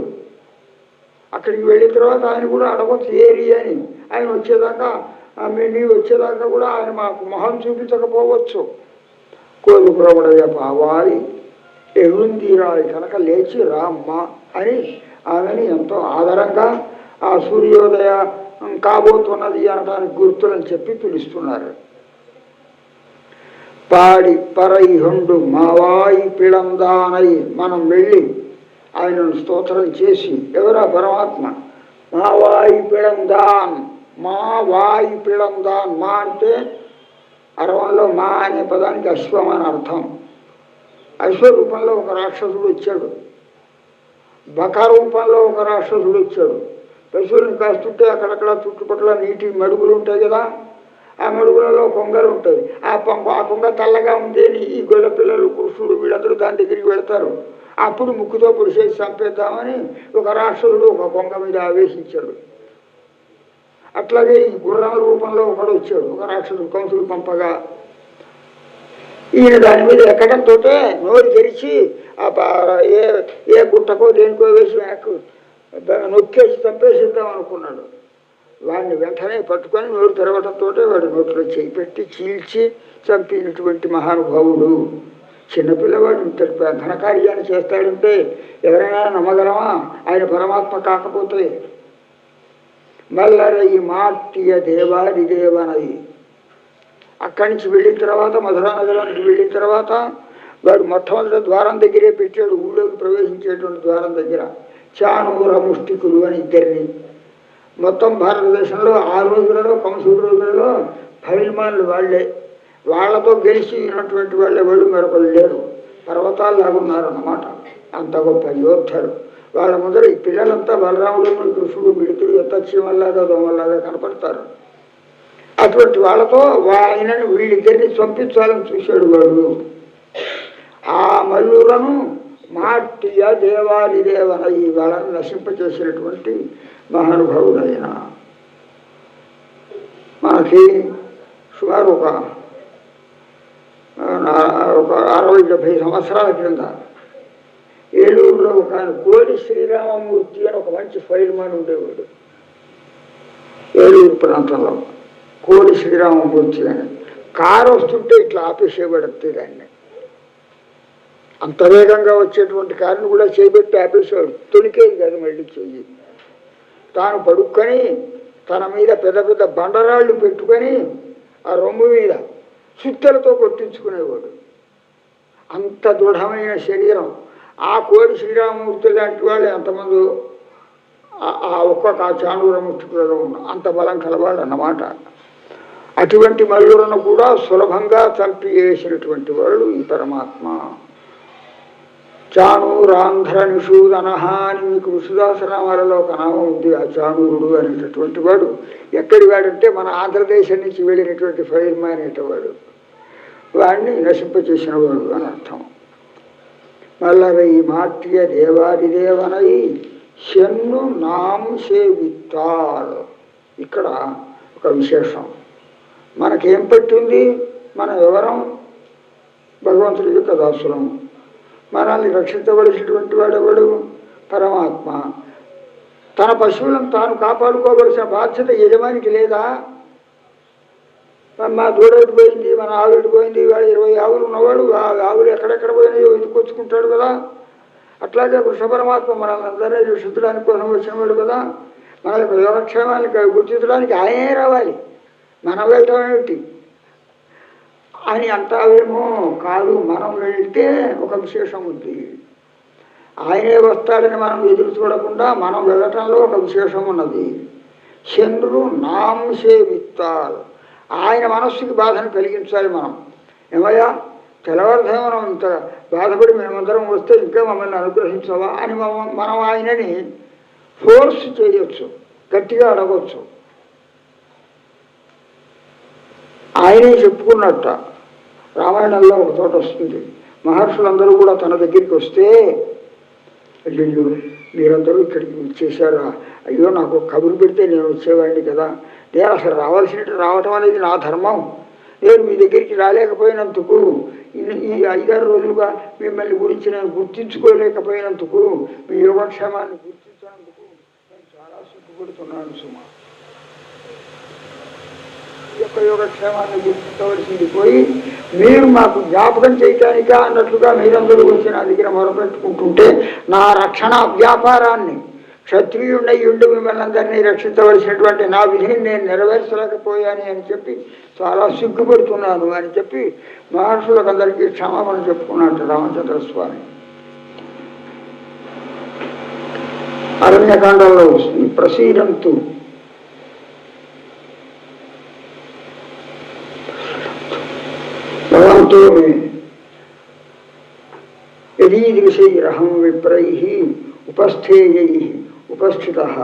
అక్కడికి వెళ్ళిన తర్వాత ఆయన కూడా అడగొచ్చు ఏరి అని. ఆయన వచ్చేదాకా నీవు వచ్చేదాకా కూడా ఆయన మాకు మొహం చూపించకపోవచ్చు. కోలుకులముడయ పావాలి ఎగుందిరాయి కనుక లేచి రామ్మా అని ఆమెని ఎంతో ఆదరంగా ఆ సూర్యోదయ కాబోతున్నది అనడానికి గుర్తులని చెప్పి పిలుస్తున్నారు. పాడి పరై హొండు మావాయి పిళందానై మనం వెళ్ళి ఆయనను స్తోత్రం చేసి, ఎవరా పరమాత్మ, మావాయి పిళందాన్, మా వాయి పిళందాన్. మా అంటే అరవంలో మా అనే పదానికి అశ్వం అని అర్థం. అశ్వరూపంలో ఒక రాక్షసుడు వచ్చాడు, బక రూపంలో ఒక రాక్షసుడు వచ్చాడు. పశువులను కాస్తుంటే అక్కడక్కడ చుట్టుపక్కల నీటి మడుగులు ఉంటాయి కదా, ఆ మడుగులలో కొంగలు ఉంటాయి. ఆ కొంగ తెల్లగా ఉండేది. ఈ గొల్ల పిల్లలు, కృష్ణుడు వీళ్ళందరూ దాని దగ్గరికి వెళతారు. అప్పుడు ముక్కుతో పొడిచేసి చంపేద్దామని ఒక రాక్షసుడు ఒక కొంగ మీద ఆవేశించాడు. అట్లాగే ఈ గుర్రం రూపంలో ఒకడు వచ్చాడు, ఒక రాక్షసుడు కంసుడు పంపగా. ఈయన దాని మీద ఎక్కడంతో నోరు తెరిచి ఏ గుట్టకో దేనికో వేసి నొక్కేసి చంపేసిద్దాం అనుకున్నాడు. వాడిని వెంటనే పట్టుకొని నోరు తెరవడంతో వాడి నోట్లో చేయి పెట్టి చీల్చి చంపినటువంటి మహానుభావుడు. చిన్నపిల్లవాడు ఇంతటి ఘనకార్యాన్ని చేస్తాడంటే ఎవరైనా నమ్మగలమా? ఆయన పరమాత్మ కాకపోతే. మల్లరయి మాట్టియ దేవాది దేవనది. అక్కడి నుంచి వెళ్ళిన తర్వాత మధురా నగరానికి వెళ్ళిన తర్వాత వాడు మొట్టమొదటి ద్వారం దగ్గరే పెట్టాడు. ఊళ్ళోకి ప్రవేశించేటువంటి ద్వారం దగ్గర చానూర ముష్టికులు అని 2. మొత్తం భారతదేశంలో ఆ రోజులలో, కంసుడు రోజులలో ఫైల్మాన్లు వాళ్ళే. వాళ్లతో గెలిచినటువంటి వాళ్ళే వాళ్ళు మరొకరు లేరు. పర్వతాలు లాగున్నారు అన్నమాట. అంత గొప్ప యోధులు. వాళ్ళ ముందర ఈ పిల్లలంతా బలరాముడు, కృష్ణుడు, మిడుతుడు ఎంత చీమల్లాగా దోమల్లాగా కనపడతారు. అటువంటి వాళ్ళతో ఆయనని వీళ్ళిద్దరిని చంపించాలని చూశాడు వాడు. ఆ మల్లులను మాట్టియ దేవాది దేవన ఈ వాళ్ళని నశింపచేసినటువంటి మహానుభావుడైన. మనకి సుమారు ఒక 60-70 సంవత్సరాల క్రింద ఏలూరులో ఒక కోడి శ్రీరామమూర్తి అని ఒక మంచి ఫైల్మాన్ ఉండేవాడు. ఏలూరు ప్రాంతంలో కోడి శ్రీరామమూర్తి అని. కారు వస్తుంటే ఇట్లా ఆపేసేవాడు దాన్ని. అంత వేగంగా వచ్చేటువంటి కారుని కూడా చేపెట్టి ఆపేసేవాడు. తొలికేది కాదు మళ్ళీ చెయ్యి. తాను పడుక్కొని తన మీద పెద్ద పెద్ద బండరాళ్ళు పెట్టుకొని ఆ రొమ్ము మీద సుత్తెలతో కొట్టించుకునేవాడు. అంత దృఢమైన శరీరం. ఆ కోడి శ్రీరామమూర్తి లాంటి వాళ్ళు ఎంతమంది ఆ ఒక్కొక్క చాణూర ముష్టికులలో ఉన్న అంత బలం కలవాడు అన్నమాట. అటువంటి మల్లులను కూడా సులభంగా చంపి వేసినటువంటి వాళ్ళు ఈ పరమాత్మ. చాణూరాంధ్ర నిషూదన అని మీకు విశుదాసనామాలలో ఒక నామం ఉంది. ఆ చాణూరుడు అనేటటువంటి వాడు ఎక్కడి వాడంటే మన ఆంధ్రదేశం నుంచి వెళ్ళినటువంటి ఫైర్మా అనేటవాడు, వాడిని నశింపచేసిన వాడు అని అర్థం. మల్లవై మాట్య దేవాదిదేవనై శన్ను నాం సేవిత్తాల్. ఇక్కడ ఒక విశేషం, మనకేం పట్టింది? మనం ఎవరం? భగవంతుడి యొక్క దాసులం. మనల్ని రక్షించవలసినటువంటి వాడెవడు? పరమాత్మ. తన పశువులను తాను కాపాడుకోవలసిన బాధ్యత యజమానికి లేదా? మా దూడటి పోయింది, మన ఆవిడ పోయింది, వాడు 20 ఆవులు ఉన్నవాడు ఆ ఆవులు ఎక్కడెక్కడ పోయినాయో వెతుకొచ్చుకుంటాడు కదా. అట్లాగే కృష్ణ పరమాత్మ మనల్ని అందరినీ రక్షించడానికి కోసం వచ్చినవాడు కదా. మన యొక్క యోగక్షేమాన్ని గుర్తించడానికి ఆయనే రావాలి, మనం వెళ్ళటం ఏమిటి అని అంటావేమో. కాదు, మనం వెళ్తే ఒక విశేషం ఉంది. ఆయనే వస్తాడని మనం ఎదురు చూడకుండా మనం వెళ్ళటంలో ఒక విశేషం ఉన్నది. చంద్రుడు నాం సేవిత్తారు. ఆయన మనస్సుకి బాధను కలిగించాలి మనం. ఏమయ్యా తెల్లవారుధే మనం ఇంత బాధపడి మేమందరం వస్తే ఇంకా మమ్మల్ని అనుగ్రహించవా అని మనం ఆయనని ఫోర్స్ చేయొచ్చు, గట్టిగా అడగవచ్చు. ఆయనే చెప్పుకున్నట్ట రామాయణంలో ఒక చోట వస్తుంది. మహర్షులందరూ కూడా తన దగ్గరికి వస్తే, అయ్యో మీరందరూ ఇక్కడికి వచ్చేసారా, అయ్యో నాకు కబురు పెడితే నేను వచ్చేవాడిని కదా, నేను అసలు రావాల్సినట్టు రావటం అనేది నా ధర్మం, నేను మీ దగ్గరికి రాలేకపోయినందుకు, ఈ 5-6 రోజులుగా మిమ్మల్ని గురించి నేను గుర్తించుకోలేకపోయినందుకు, మీ యోగక్షేమాన్ని గుర్తించినందుకు నేను చాలా సిగ్గుపడుతున్నాను సుమా. ఈ యొక్క యోగక్షేమాన్ని గుర్తించవలసింది పోయి మీరు మాకు జ్ఞాపకం చేయటానికా అన్నట్లుగా మీరందరూ వచ్చి నా దగ్గర మొరపెట్టుకుంటుంటే నా రక్షణ వ్యాపారాన్ని క్షత్రియుండి మిమ్మల్ని అందరినీ రక్షించవలసినటువంటి నా విధిని నేను నెరవేర్చలేకపోయాను అని చెప్పి చాలా సిగ్గుపడుతున్నాను అని చెప్పి మహర్షులకు అందరికీ క్షమాపణ చెప్పుకున్నట్టు రామచంద్ర స్వామి. అరణ్యకాండంలో వస్తుంది, ప్రసీదంతు భవంతో యదీదృశైరహం విప్రైః ఉపస్థేయైః ఉపస్థితః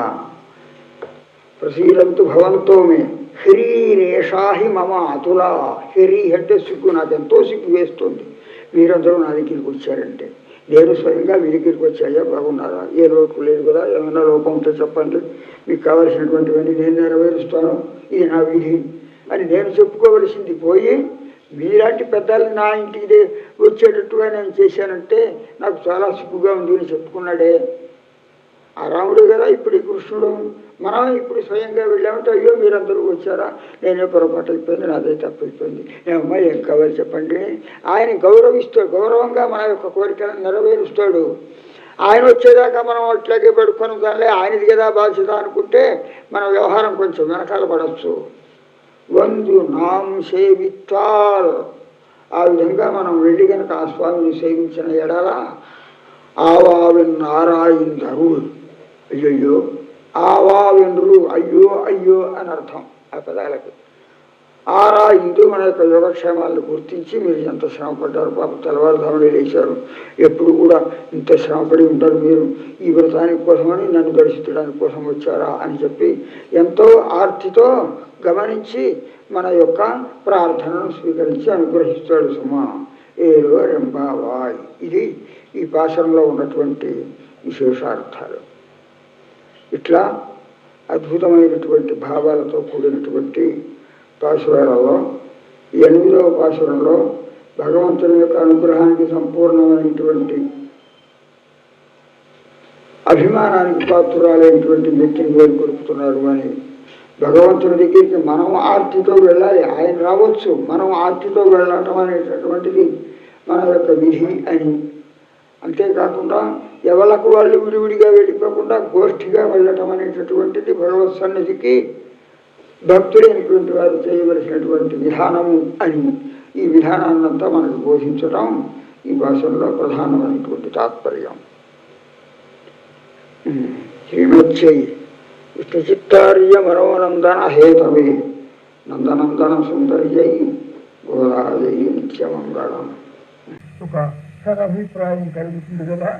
ప్రసీదంతు భవంతో మే హ్రీరేషా హి మమ అతులా. హ్రీ అంటే సిగ్గు, నాకు ఎంతో సిగ్గు వేస్తుంది. మీరందరూ నా దగ్గరికి వచ్చారంటే నేను స్వయంగా మీ దగ్గరికి వచ్చాయా, బాగున్నారా, ఏ లోటు లేదు కదా, ఏమైనా లోపం ఉంటే చెప్పండి, మీకు కావలసినటువంటివన్నీ నేను నెరవేరుస్తాను, ఇది నా విధి అని నేను చెప్పుకోవలసింది పోయి మీలాంటి పెద్దలు నా ఇంటికి వచ్చేటట్టుగా నేను చేశానంటే నాకు చాలా సిగ్గుగా ఉంది అని చెప్పుకున్నాడే. ఆ రాముడు కదా ఇప్పుడు ఈ కృష్ణుడు. మనం ఇప్పుడు స్వయంగా వెళ్ళామంటే అయ్యో మీరందరూ వచ్చారా, నేనే పొరపాటు అయిపోయింది, నాదే తప్పైపోయింది, ఏమమ్మా ఏం కావాలి చెప్పండి. ఆయన గౌరవిస్తాడు, గౌరవంగా మన యొక్క కోరికలను నెరవేరుస్తాడు. ఆయన వచ్చేదాకా మనం అట్లాగే పడుకొని దానిలే ఆయనది కదా బాధ్యత అనుకుంటే మన వ్యవహారం కొంచెం వెనకాల పడవచ్చు. వందు నాం సేవిత్తాల్. ఆ విధంగా మనం వెళ్ళి కనుక ఆ స్వామిని సేవించిన ఎడల ఆవావిన్నారాయిందరు. అయ్యయ్యో, ఆవావినరు అయ్యో అయ్యో అని అర్థం ఆ పదాలకు. ఆరాయిందు మన యొక్క యోగక్షేమాలను గుర్తించి మీరు ఎంత శ్రమపడ్డారు, పాప తెల్లవారుధామని లేచారు, ఎప్పుడు కూడా ఇంత శ్రమపడి ఉంటారు మీరు, ఈ వ్రతానికి కోసమని నన్ను దర్శించడానికి కోసం వచ్చారా అని చెప్పి ఎంతో ఆర్తితో గమనించి మన యొక్క ప్రార్థనను స్వీకరించి అనుగ్రహిస్తాడు సుమా. ఏలో రెంబావాయ్. ఇది ఈ పాశంలో ఉన్నటువంటి విశేషార్థాలు. ఇట్లా అద్భుతమైనటువంటి భావాలతో కూడినటువంటి పాశురాలలో 8వ పాశురంలో భగవంతుని యొక్క అనుగ్రహానికి సంపూర్ణమైనటువంటి అభిమానానికి పాత్రురాలైనటువంటి వ్యక్తిని వేరుకొలుపుతున్నారు అని. భగవంతుని దగ్గరికి మనం ఆర్తితో వెళ్ళాలి, ఆయన రావచ్చు, మనం ఆర్తితో వెళ్ళటం అనేటటువంటిది మన యొక్క విధి అని. అంతేకాకుండా ఎవరికి వాళ్ళు విడివిడిగా వెళ్ళిపోకుండా గోష్ఠిగా వెళ్ళటం అనేటటువంటిది భగవత్ సన్నిధికి భక్తులైనటువంటి వారు చేయవలసినటువంటి విధానము అని. ఈ విధానాన్నంతా మనకు బోధించడం ఈ భాషలో ప్రధానమైనటువంటి తాత్పర్యం. శ్రీమచ్చై విష్ణుచిత్తార్య మనోనందన హేతవే నందనందన సుందర్యై గోదాయై నిత్యమంగళం. ఒక సదభిప్రాయం కలుగుతుంది కదా.